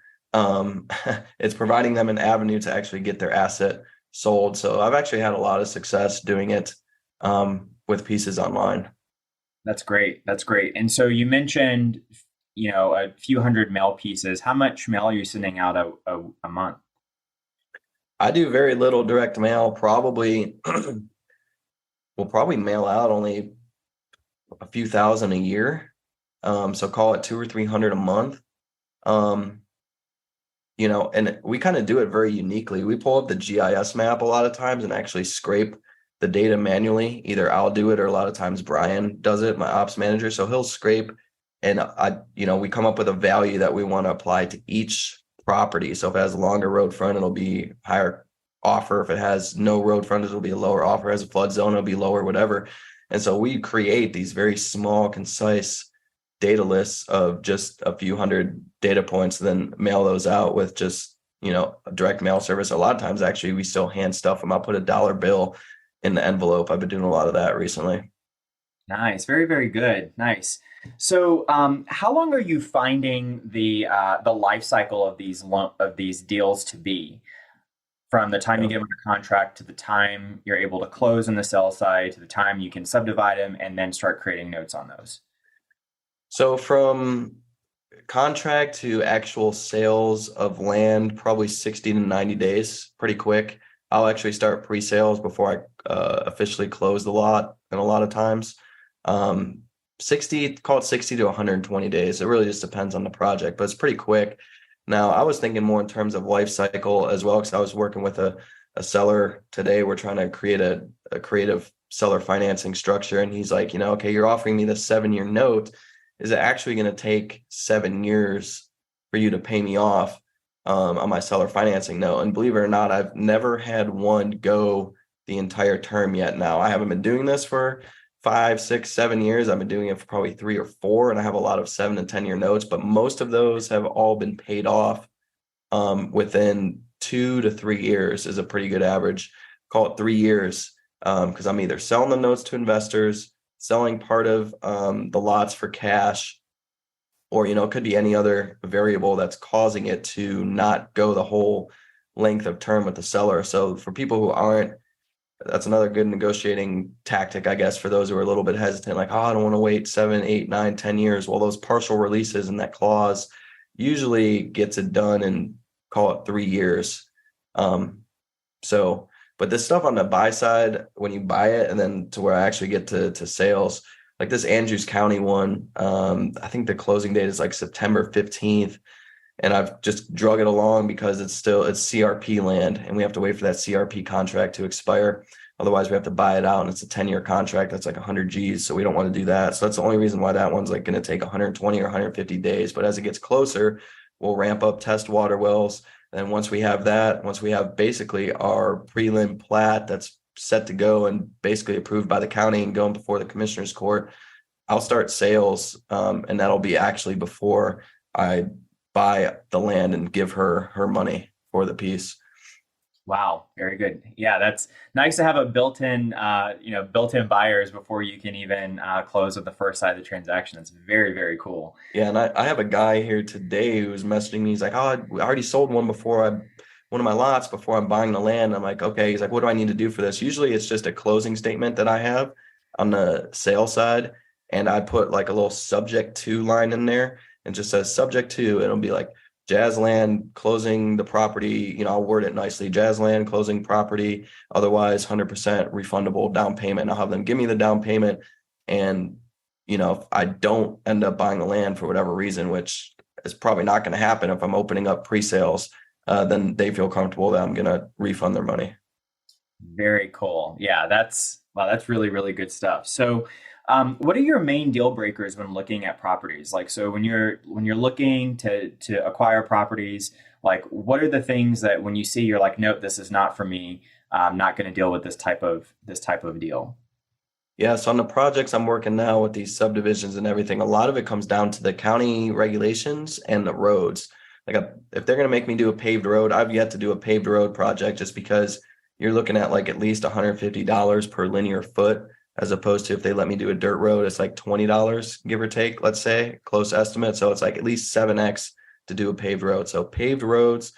it's providing them an avenue to actually get their asset sold. So I've actually had a lot of success doing it with pieces online. That's great. That's great. And so you mentioned, a few hundred mail pieces. How much mail are you sending out a month? I do very little direct mail. We'll probably mail out only a few thousand a year. So call it 200 or 300 a month. And we kind of do it very uniquely. We pull up the GIS map a lot of times and actually scrape the data manually. Either I'll do it or a lot of times Brian does it, my ops manager. So he'll scrape and we come up with a value that we want to apply to each property. So if it has a longer road front, it'll be higher offer. If it has no road frontage, it'll be a lower offer. If it has a flood zone, it'll be lower, whatever. And so we create these very small, concise data lists of just a few hundred data points, then mail those out with just, a direct mail service. A lot of times, actually, we still hand stuff them. I'll put a dollar bill in the envelope. I've been doing a lot of that recently. Nice. Very, very good. Nice. So, how long are you finding the life cycle of these deals to be, from the time you get them under contract to the time you're able to close on the sell side to the time you can subdivide them and then start creating notes on those? So from contract to actual sales of land, probably 60 to 90 days, pretty quick. I'll actually start pre-sales before I officially close the lot. And a lot of times, call it 60 to 120 days. It really just depends on the project, but it's pretty quick. Now, I was thinking more in terms of life cycle as well, because I was working with a seller today. We're trying to create a creative seller financing structure. And he's like, okay, you're offering me this 7-year note. Is it actually going to take 7 years for you to pay me off on my seller financing note? And believe it or not, I've never had one go the entire term yet. Now, I haven't been doing this for 5, 6, 7 years. I've been doing it for probably 3 or 4, and I have a lot of 7 and 10-year notes, but most of those have all been paid off within 2 to 3 years is a pretty good average. Call it 3 years, because I'm either selling the notes to investors, selling part of the lots for cash, or it could be any other variable that's causing it to not go the whole length of term with the seller. So for people who aren't, that's another good negotiating tactic, I guess, for those who are a little bit hesitant, I don't want to wait 7, 8, 9, 10 years. Well, those partial releases and that clause usually gets it done in, call it 3 years. But this stuff on the buy side, when you buy it and then to where I actually get to sales, like this Andrews County one. I think the closing date is like September 15th. And I've just drug it along because it's CRP land and we have to wait for that CRP contract to expire. Otherwise we have to buy it out, and it's a 10-year contract. That's like 100 G's. So we don't want to do that. So that's the only reason why that one's like going to take 120 or 150 days. But as it gets closer, we'll ramp up test water wells. And once we have basically our prelim plat that's set to go and basically approved by the county and going before the commissioner's court, I'll start sales. And that'll be actually before I buy the land and give her money for the piece. Wow, very good. Yeah, that's nice to have a built-in buyers before you can even close with the first side of the transaction. That's very, very cool. Yeah, and I have a guy here today who's messaging me. He's like, "Oh, I already sold one of my lots before I'm buying the land." I'm like, "Okay." He's like, "What do I need to do for this?" Usually it's just a closing statement that I have on the sale side, and I put like a little subject to line in there and just says subject to. It'll be like Jazzland closing the property, I'll word it nicely. Jazzland closing property, otherwise 100% refundable down payment. I'll have them give me the down payment. And, if I don't end up buying the land for whatever reason, which is probably not going to happen if I'm opening up pre-sales, then they feel comfortable that I'm going to refund their money. Very cool. Yeah, that's really, really good stuff. So, what are your main deal breakers when looking at properties? Like, so when you're looking to acquire properties, like what are the things that when you see you're like, nope, this is not for me. I'm not going to deal with this type of deal. Yeah. So on the projects I'm working now with these subdivisions and everything, a lot of it comes down to the county regulations and the roads. Like if they're going to make me do a paved road, I've yet to do a paved road project just because you're looking at like at least $150 per linear foot. As opposed to if they let me do a dirt road, it's like $20, give or take, let's say, close estimate. So it's like at least 7x to do a paved road. So paved roads,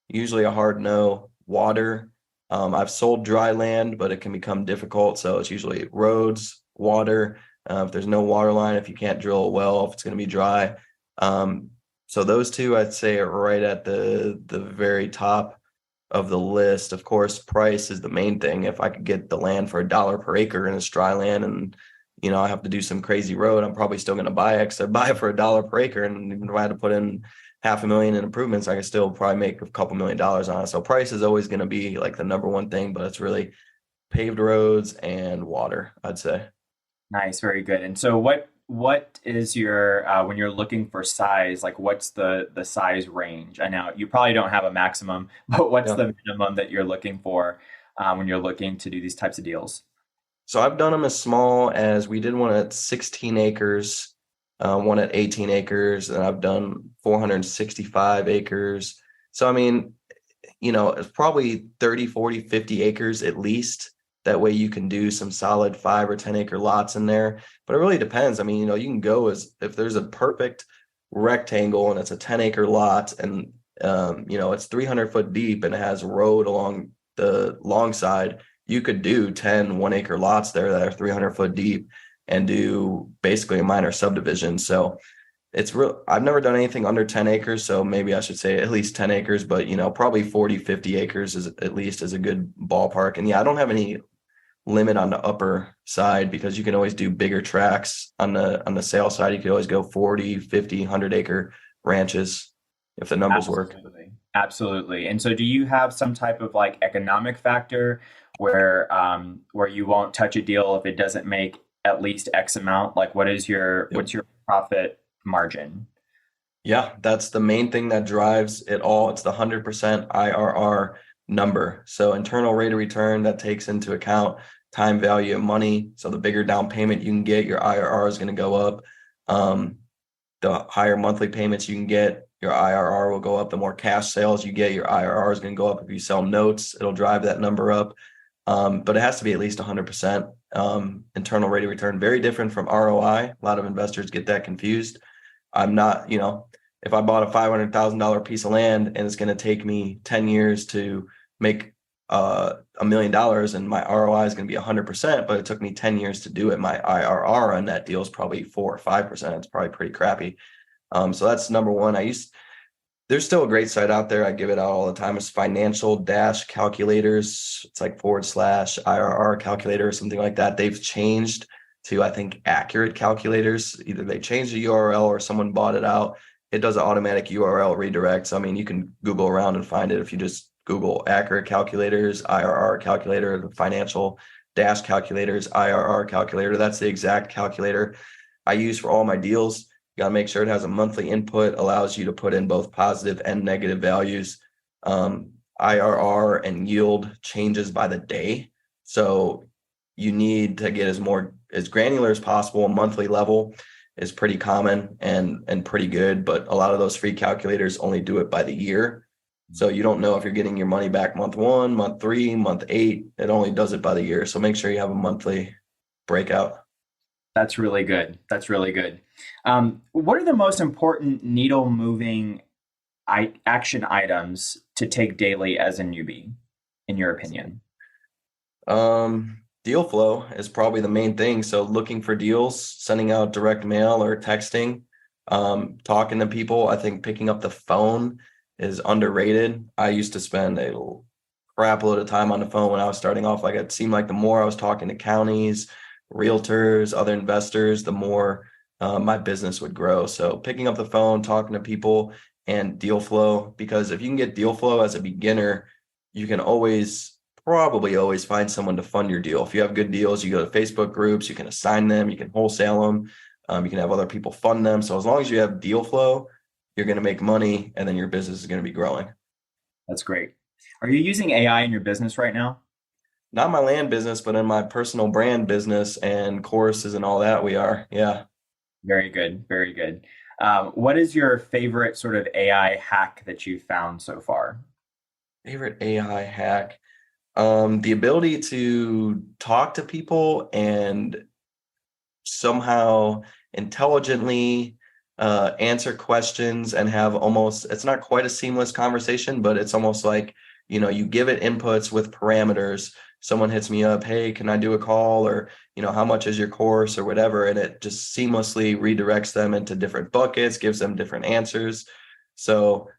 usually a hard no. Water, I've sold dry land, but it can become difficult. So it's usually roads, water. If there's no water line, if you can't drill a well, if it's going to be dry. So those two, I'd say, are right at the very top of the list. Of course, price is the main thing. If I could get the land for $1 per acre and it's dry land and, I have to do some crazy road, I'm probably still going to buy it. So buy it for $1 per acre. And even if I had to put in $500,000 in improvements, I could still probably make a couple $1 million on it. So price is always going to be like the number one thing, but it's really paved roads and water, I'd say. Nice. Very good. And so what is your when you're looking for size, like what's the size range? I know you probably don't have a maximum, but what's the minimum that you're looking for when you're looking to do these types of deals? So I've done them as small as we did one at 16 acres, one at 18 acres, and I've done 465 acres. So I mean, it's probably 30, 40, 50 acres at least. That way you can do some solid 5 or 10 acre lots in there. But it really depends. I mean, you can go as if there's a perfect rectangle and it's a 10 acre lot and, it's 300 foot deep and it has a road along the long side. You could do 10 1 acre lots there that are 300 foot deep and do basically a minor subdivision. So it's real. I've never done anything under 10 acres. So maybe I should say at least 10 acres, but probably 40, 50 acres is at least is a good ballpark. And yeah, I don't have any limit on the upper side because you can always do bigger tracks on the sale side. You could always go 40, 50, 100 acre ranches if the numbers work. Absolutely. And so do you have some type of like economic factor where you won't touch a deal if it doesn't make at least X amount? Like what's your profit margin? Yeah, that's the main thing that drives it all. It's the 100% IRR number. So internal rate of return that takes into account time value of money. So the bigger down payment you can get, your IRR is going to go up. The higher monthly payments you can get, your IRR will go up. The more cash sales you get, your IRR is going to go up. If you sell notes, it'll drive that number up. But it has to be at least 100% internal rate of return. Very different from ROI. A lot of investors get that confused. I'm not, if I bought a $500,000 piece of land and it's going to take me 10 years to make $1 million and my ROI is going to be 100%, but it took me 10 years to do it. My IRR on that deal is probably 4 or 5%. It's probably pretty crappy. So that's number one. There's still a great site out there. I give it out all the time. It's financial-calculators. It's like / IRR calculator or something like that. They've changed to, I think, accurate calculators. Either they changed the URL or someone bought it out. It does an automatic URL redirect. I mean, you can Google around and find it if you just Google accurate calculators, IRR calculator, the financial dash calculators, IRR calculator. That's the exact calculator I use for all my deals. You got to make sure it has a monthly input, allows you to put in both positive and negative values. IRR and yield changes by the day. So you need to get as granular as possible. A monthly level is pretty common and pretty good, but a lot of those free calculators only do it by the year. So you don't know if you're getting your money back month 1, month 3, month 8. It only does it by the year. So make sure you have a monthly breakout. That's really good. That's really good. What are the most important needle moving action items to take daily as a newbie, in your opinion? Deal flow is probably the main thing. So looking for deals, sending out direct mail or texting, talking to people. I think picking up the phone is underrated. I used to spend a crap load of time on the phone when I was starting off. Like it seemed like the more I was talking to counties, realtors, other investors, the more my business would grow. So picking up the phone, talking to people, and deal flow, because if you can get deal flow as a beginner, you can probably always find someone to fund your deal. If you have good deals, you go to Facebook groups, you can assign them, you can wholesale them, you can have other people fund them. So as long as you have deal flow, you're going to make money, and then your business is going to be growing. That's great. Are you using AI in your business right now? Not my land business, but in my personal brand business and courses and all that, we are. Yeah. Very good. Very good. What is your favorite sort of AI hack that you've found so far? Favorite AI hack? The ability to talk to people and somehow intelligently answer questions and have it's not quite a seamless conversation, but it's almost like, you give it inputs with parameters. Someone hits me up, hey, can I do a call? Or, how much is your course or whatever? And it just seamlessly redirects them into different buckets, gives them different answers. So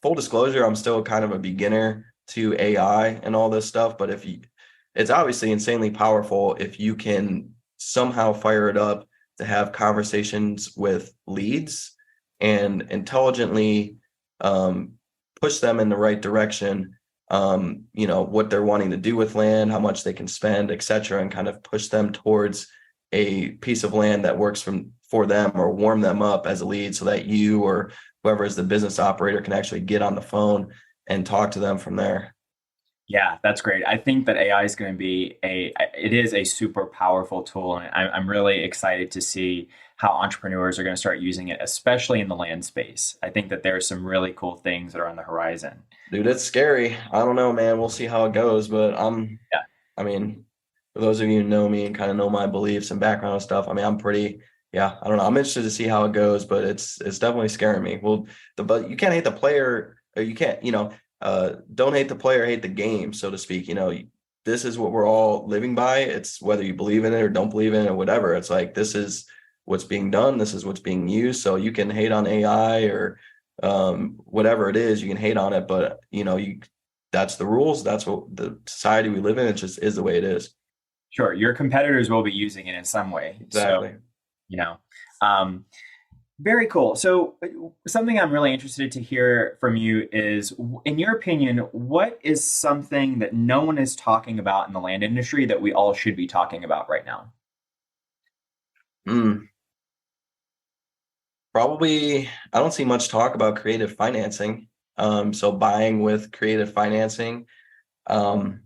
full disclosure, I'm still kind of a beginner to AI and all this stuff, but it's obviously insanely powerful if you can somehow fire it up to have conversations with leads and intelligently push them in the right direction. What they're wanting to do with land, how much they can spend, et cetera, and kind of push them towards a piece of land that works for them, or warm them up as a lead so that you or whoever is the business operator can actually get on the phone and talk to them from there. Yeah, that's great. I think that AI is going to be it is a super powerful tool. And I'm really excited to see how entrepreneurs are going to start using it, especially in the land space. I think that there are some really cool things that are on the horizon. Dude, it's scary. I don't know, man. We'll see how it goes. But I mean, for those of you who know me and kind of know my beliefs and background and stuff, I mean, I don't know. I'm interested to see how it goes, but it's definitely scaring me. Well, but you can't hate the player, or you can't, don't hate the player, hate the game, so to speak. This is what we're all living by. It's whether you believe in it or don't believe in it or whatever. It's like, this is what's being done. This is what's being used. So you can hate on AI or whatever it is, you can hate on it, but that's the rules. That's what the society we live in. It just is the way it is. Sure. Your competitors will be using it in some way. Exactly. So, very cool. So something I'm really interested to hear from you is, in your opinion, what is something that no one is talking about in the land industry that we all should be talking about right now? Probably, I don't see much talk about creative financing. So buying with creative financing. One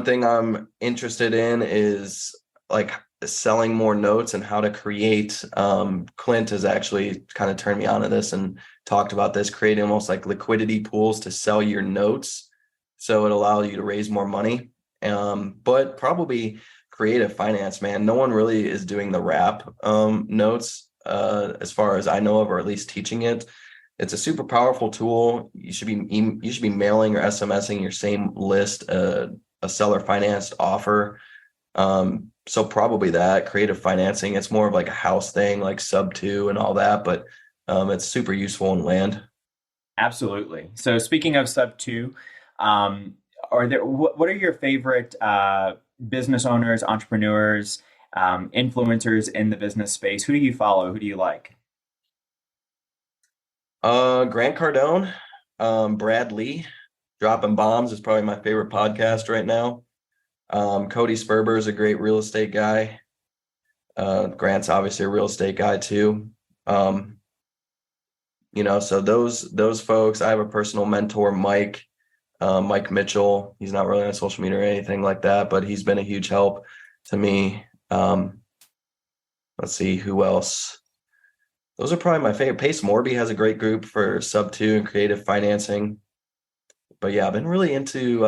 thing I'm interested in is like selling more notes and how to create. Clint has actually kind of turned me on to this and talked about this, creating almost like liquidity pools to sell your notes. So it allows you to raise more money. But probably creative finance, man. No one really is doing the wrap notes as far as I know of, or at least teaching it. It's a super powerful tool. You should be mailing or SMSing your same list a seller financed offer. So probably that creative financing. It's more of like a house thing, like Sub2 and all that, but it's super useful in land. Absolutely. So speaking of Sub2, what are your favorite business owners, entrepreneurs, influencers in the business space? Who do you follow? Who do you like? Grant Cardone, Brad Lee, Dropping Bombs is probably my favorite podcast right now. Cody Sperber is a great real estate guy. Grant's obviously a real estate guy too. So those folks. I have a personal mentor, Mike Mitchell. He's not really on social media or anything like that, but he's been a huge help to me. Let's see who else. Those are probably my favorite. Pace Morby has a great group for sub 2 and creative financing. But yeah, I've been really into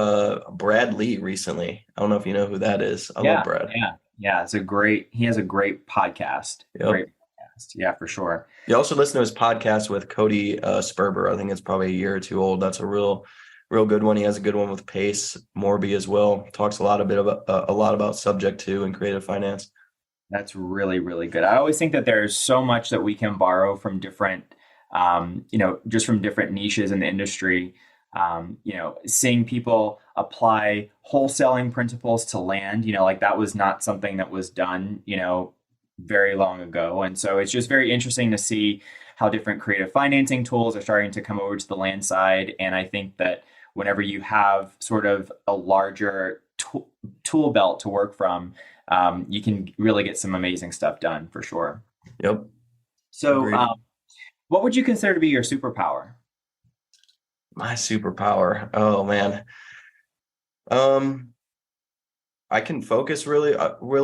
Brad Lee recently. I don't know if you know who that is. I love Brad. Yeah. He has a great podcast. Yep. Great podcast. Yeah, for sure. You also listen to his podcast with Cody Sperber. I think it's probably a year or two old. That's a real good one. He has a good one with Pace Morby as well. Talks a lot about subject to and creative finance. That's really, really good. I always think that there's so much that we can borrow from different, just from different niches in the industry. Seeing people apply wholesaling principles to land, like that was not something that was done, very long ago. And so it's just very interesting to see how different creative financing tools are starting to come over to the land side. And I think that whenever you have sort of a larger tool belt to work from, you can really get some amazing stuff done for sure. Yep. So what would you consider to be your superpower? My superpower. Oh man. I can focus really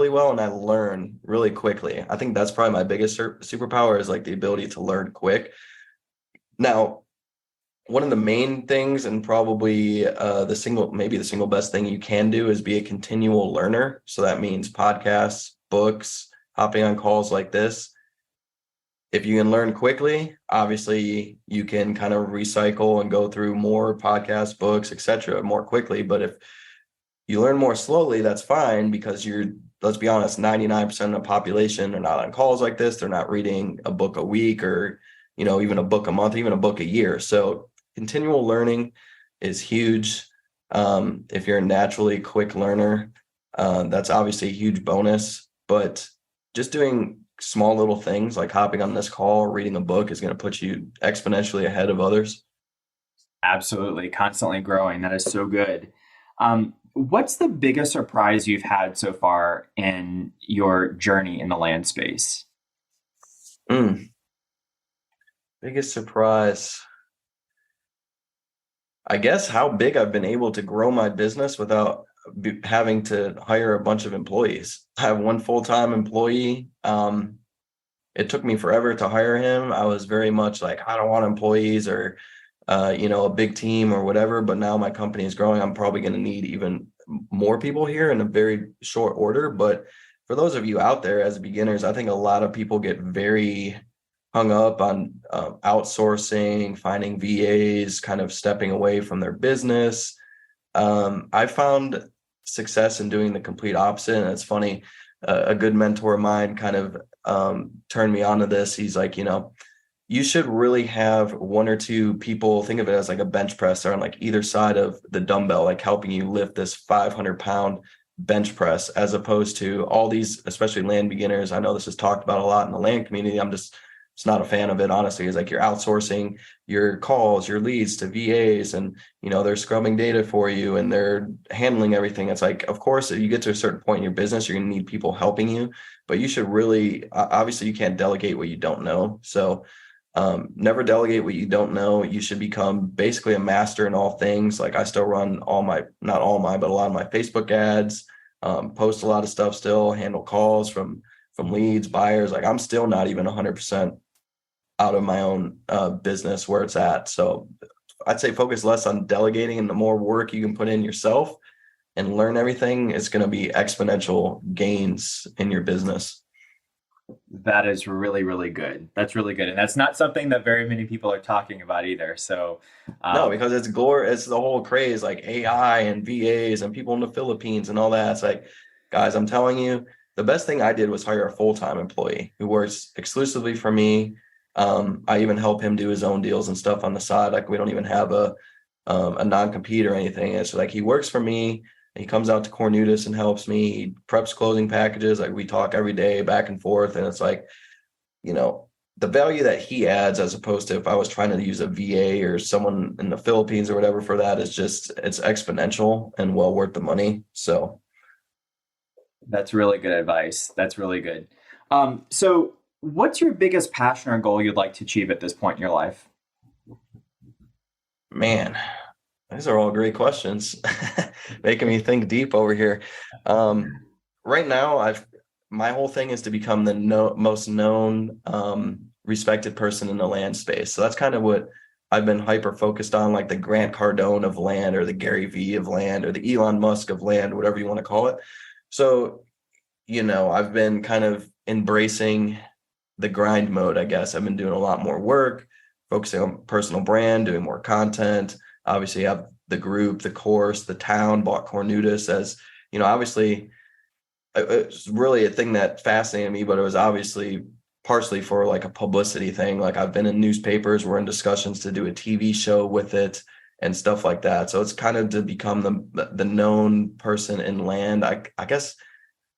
well, and I learn really quickly. I think that's probably my biggest superpower is like the ability to learn quick. Now, one of the main things, and probably the single best thing you can do, is be a continual learner. So that means podcasts, books, hopping on calls like this. If you can learn quickly, obviously you can kind of recycle and go through more podcasts, books, etc. more quickly. But if you learn more slowly, that's fine, because let's be honest, 99% of the population are not on calls like this. They're not reading a book a week, or, even a book a month, even a book a year. So continual learning is huge. If you're a naturally quick learner, that's obviously a huge bonus, but just doing small little things like hopping on this call or reading a book is going to put you exponentially ahead of others. Absolutely. Constantly growing. That is so good. What's the biggest surprise you've had so far in your journey in the land space? Biggest surprise. I guess how big I've been able to grow my business without having to hire a bunch of employees. I have one full-time employee. It took me forever to hire him. I was very much like, I don't want employees or, a big team or whatever. But now my company is growing. I'm probably going to need even more people here in a very short order. But for those of you out there as beginners, I think a lot of people get very hung up on outsourcing, finding VAs, kind of stepping away from their business. I found success in doing the complete opposite. And it's funny, a good mentor of mine kind of turned me on to this. He's like, you should really have one or two people, think of it as like a bench press, on like either side of the dumbbell, like helping you lift this 500-pound bench press, as opposed to all these, especially land beginners. I know this is talked about a lot in the land community. I'm just not a fan of it, honestly. Is like you're outsourcing your calls, your leads to VAs, and they're scrubbing data for you and they're handling everything. It's like, of course, if you get to a certain point in your business, you're going to need people helping you, but you should really, obviously you can't delegate what you don't know. So never delegate what you don't know. You should become basically a master in all things. Like I still run not all my, but a lot of my Facebook ads, post a lot of stuff still, handle calls from leads, buyers. Like I'm still not even 100% out of my own business where it's at. So I'd say focus less on delegating, and the more work you can put in yourself and learn everything, it's going to be exponential gains in your business. That is really, really good. That's really good. And that's not something that very many people are talking about either. So no, because it's the whole craze, like AI and VAs and people in the Philippines and all that. It's like, guys, I'm telling you, the best thing I did was hire a full-time employee who works exclusively for me. I even help him do his own deals and stuff on the side. Like we don't even have a non-compete or anything. It's like he works for me. He comes out to Cornutus and helps me. He preps closing packages. Like we talk every day back and forth. And it's like, you know, the value that he adds as opposed to if I was trying to use a VA or someone in the Philippines or whatever for that is just, it's exponential and well worth the money. So That's really good advice. That's really good. So what's your biggest passion or goal you'd like to achieve at this point in your life? man, these are all great questions, making me think deep over here. Right now, my whole thing is to become the most known, respected person in the land space. So that's kind of what I've been hyper focused on, like the Grant Cardone of land, or the Gary Vee of land, or the Elon Musk of land, whatever you want to call it. So, I've been kind of embracing the grind mode, I guess. I've been doing a lot more work, focusing on personal brand, doing more content. Obviously, I have the group, the course, the town, bought Cornutus as, obviously it's really a thing that fascinated me, but it was obviously partially for like a publicity thing. Like I've been in newspapers, we're in discussions to do a TV show with it and stuff like that. So it's kind of to become the known person in land. I guess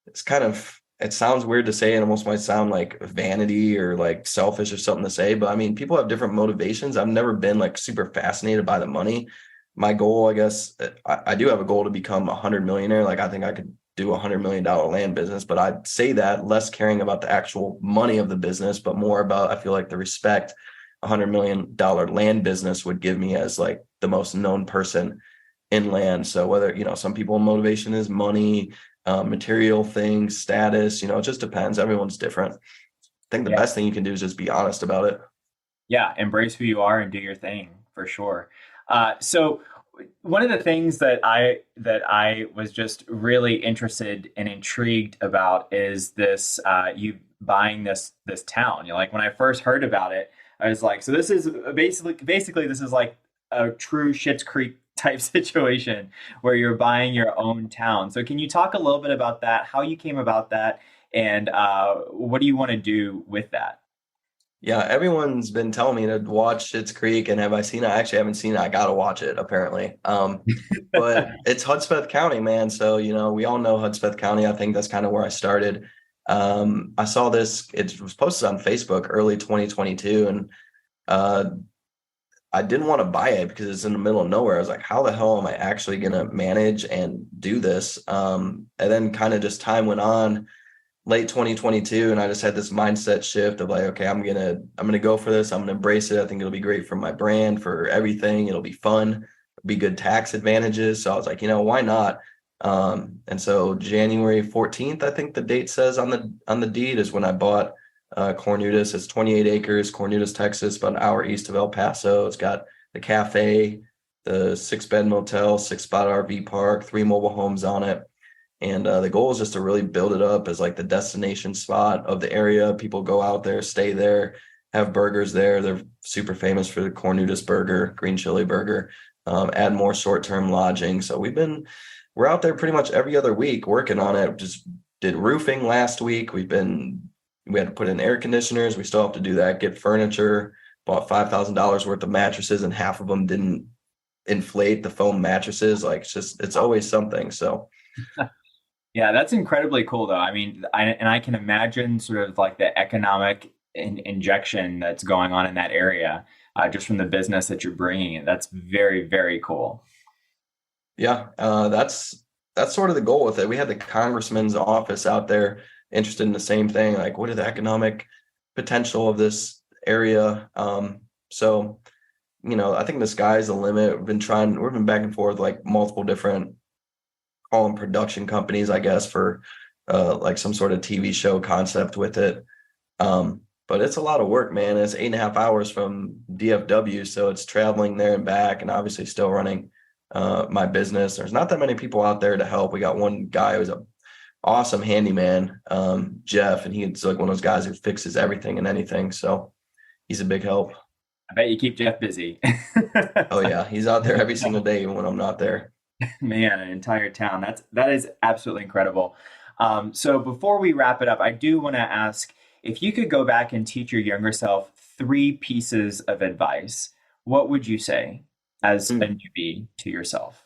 it's kind of, it sounds weird to say, and almost might sound like vanity or like selfish or something to say, but I mean, people have different motivations. I've never been like super fascinated by the money. My goal, I guess, I do have a goal to become 100 millionaire. Like I think I could do $100 million land business, but I'd say that less caring about the actual money of the business, but more about, I feel like the respect $100 million land business would give me as like the most known person in land. So whether, some people motivation is money, material things, status, it just depends. Everyone's different. I think the best thing you can do is just be honest about it. Yeah, embrace who you are and do your thing for sure. So one of the things that I was just really interested and intrigued about is this you buying this town. Like when I first heard about it, I was like, so this is basically this is like a true Schitt's Creek type situation where you're buying your own town. So can you talk a little bit about that, how you came about that, and what do you want to do with that? Yeah, everyone's been telling me to watch Schitt's Creek, and have I seen it? I actually haven't seen it. I gotta watch it apparently. But it's Hudspeth County, man. So we all know Hudspeth County. I think that's kind of where I started. I saw this. It was posted on Facebook early 2022, and I didn't want to buy it because it's in the middle of nowhere. I was like, how the hell am I actually gonna manage and do this? And then kind of just time went on, late 2022, and I just had this mindset shift of like, okay, I'm gonna go for this. I'm gonna embrace it. I think it'll be great for my brand, for everything. It'll be fun, it'll be good tax advantages. So I was like, why not? And so January 14th, I think the date says on the deed, is when I bought Cornutus. It's 28 acres, Cornutus, Texas, about an hour east of El Paso. It's got the cafe, the 6-bed motel, 6-spot RV park, 3 mobile homes on it. And the goal is just to really build it up as like the destination spot of the area. People go out there, stay there, have burgers there. They're super famous for the Cornutus burger, green chili burger. Add more short-term lodging. So we're out there pretty much every other week working on it. Just did roofing last week. We had to put in air conditioners. We still have to do that. Get furniture. Bought $5,000 worth of mattresses, and half of them didn't inflate, the foam mattresses. Like it's always something. So. Yeah, that's incredibly cool, though. I mean, I can imagine sort of like the economic injection that's going on in that area, just from the business that you're bringing in. That's very, very cool. Yeah, that's sort of the goal with it. We had the congressman's office out there interested in the same thing. Like, what is the economic potential of this area? So, I think the sky's the limit. We've been back and forth like multiple different, call them production companies, I guess, for like some sort of TV show concept with it. But it's a lot of work, man. It's 8.5 hours from DFW. So it's traveling there and back, and obviously still running my business. There's not that many people out there to help. We got one guy who's an awesome handyman, Jeff, and he's like one of those guys who fixes everything and anything. So he's a big help. I bet you keep Jeff busy. Oh yeah, he's out there every single day, even when I'm not there. Man, an entire town. That is absolutely incredible. So before we wrap it up, I do want to ask if you could go back and teach your younger self 3 pieces of advice, what would you say as a newbie to yourself?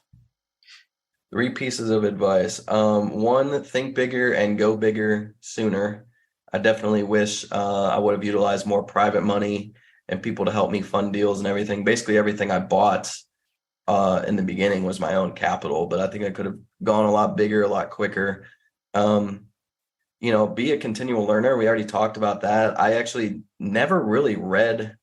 3 pieces of advice. One, think bigger and go bigger sooner. I definitely wish I would have utilized more private money and people to help me fund deals and everything. Basically, everything I bought in the beginning was my own capital, but I think I could have gone a lot bigger, a lot quicker. Be a continual learner. We already talked about that. I actually never really read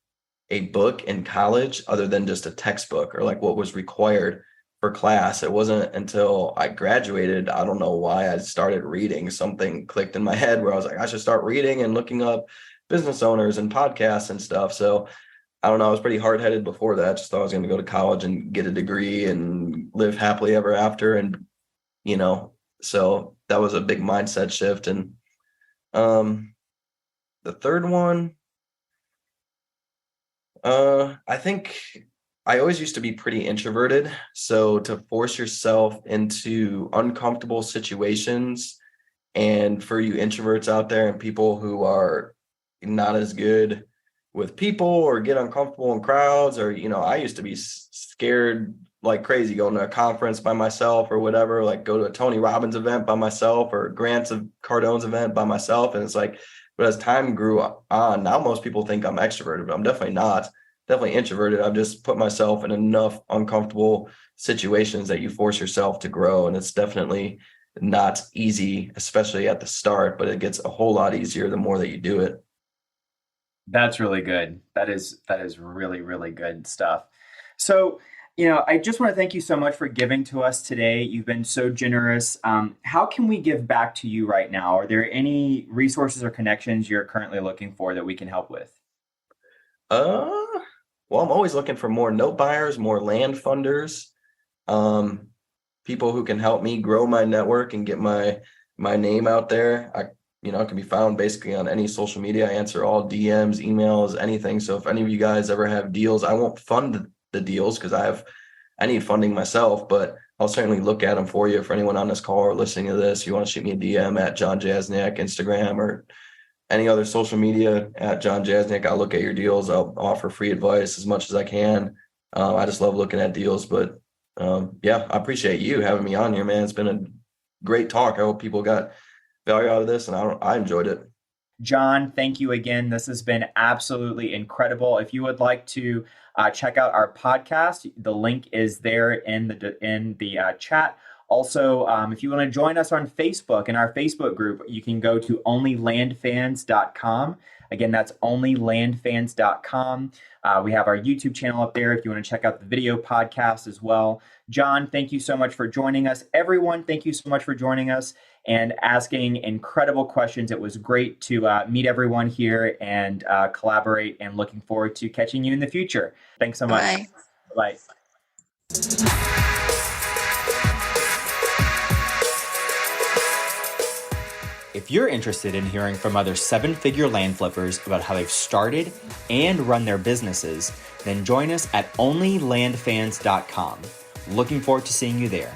a book in college other than just a textbook or like what was required for class. It wasn't until I graduated, I don't know why, I started reading. Something clicked in my head where I was like, I should start reading and looking up business owners and podcasts and stuff. So I don't know, I was pretty hard-headed before that. Just thought I was going to go to college and get a degree and live happily ever after. And, so that was a big mindset shift. And the third one, I think I always used to be pretty introverted. So to force yourself into uncomfortable situations, and for you introverts out there and people who are not as good with people or get uncomfortable in crowds, or, I used to be scared like crazy going to a conference by myself or whatever, like go to a Tony Robbins event by myself or Grant Cardone's event by myself. And it's like, but as time grew on, now most people think I'm extroverted, but I'm definitely not. Definitely introverted. I've just put myself in enough uncomfortable situations that you force yourself to grow. And it's definitely not easy, especially at the start, but it gets a whole lot easier the more that you do it. That's really good. That is really, really good stuff. So, I just want to thank you so much for giving to us today. You've been so generous. How can we give back to you right now? Are there any resources or connections you're currently looking for that we can help with? Well, I'm always looking for more note buyers, more land funders, people who can help me grow my network and get my name out there. It can be found basically on any social media. I answer all DMs, emails, anything. So if any of you guys ever have deals, I won't fund the deals because I need funding myself, but I'll certainly look at them for you. For anyone on this call or listening to this, you want to shoot me a DM at Jon Jasniak, Instagram, or any other social media at Jon Jasniak. I'll look at your deals. I'll offer free advice as much as I can. I just love looking at deals, but I appreciate you having me on here, man. It's been a great talk. I hope people got value out of this, and I enjoyed it. Jon, thank you again. This has been absolutely incredible. If you would like to check out our podcast, the link is there in the chat. Also, if you want to join us on Facebook, in our Facebook group, you can go to onlylandfans.com. Again, that's onlylandfans.com. We have our YouTube channel up there if you want to check out the video podcast as well. Jon, thank you so much for joining us. Everyone, thank you so much for joining us and asking incredible questions. It was great to meet everyone here and collaborate, and looking forward to catching you in the future. Thanks so much. Bye. Bye. If you're interested in hearing from other 7-figure land flippers about how they've started and run their businesses, then join us at onlylandfans.com. Looking forward to seeing you there.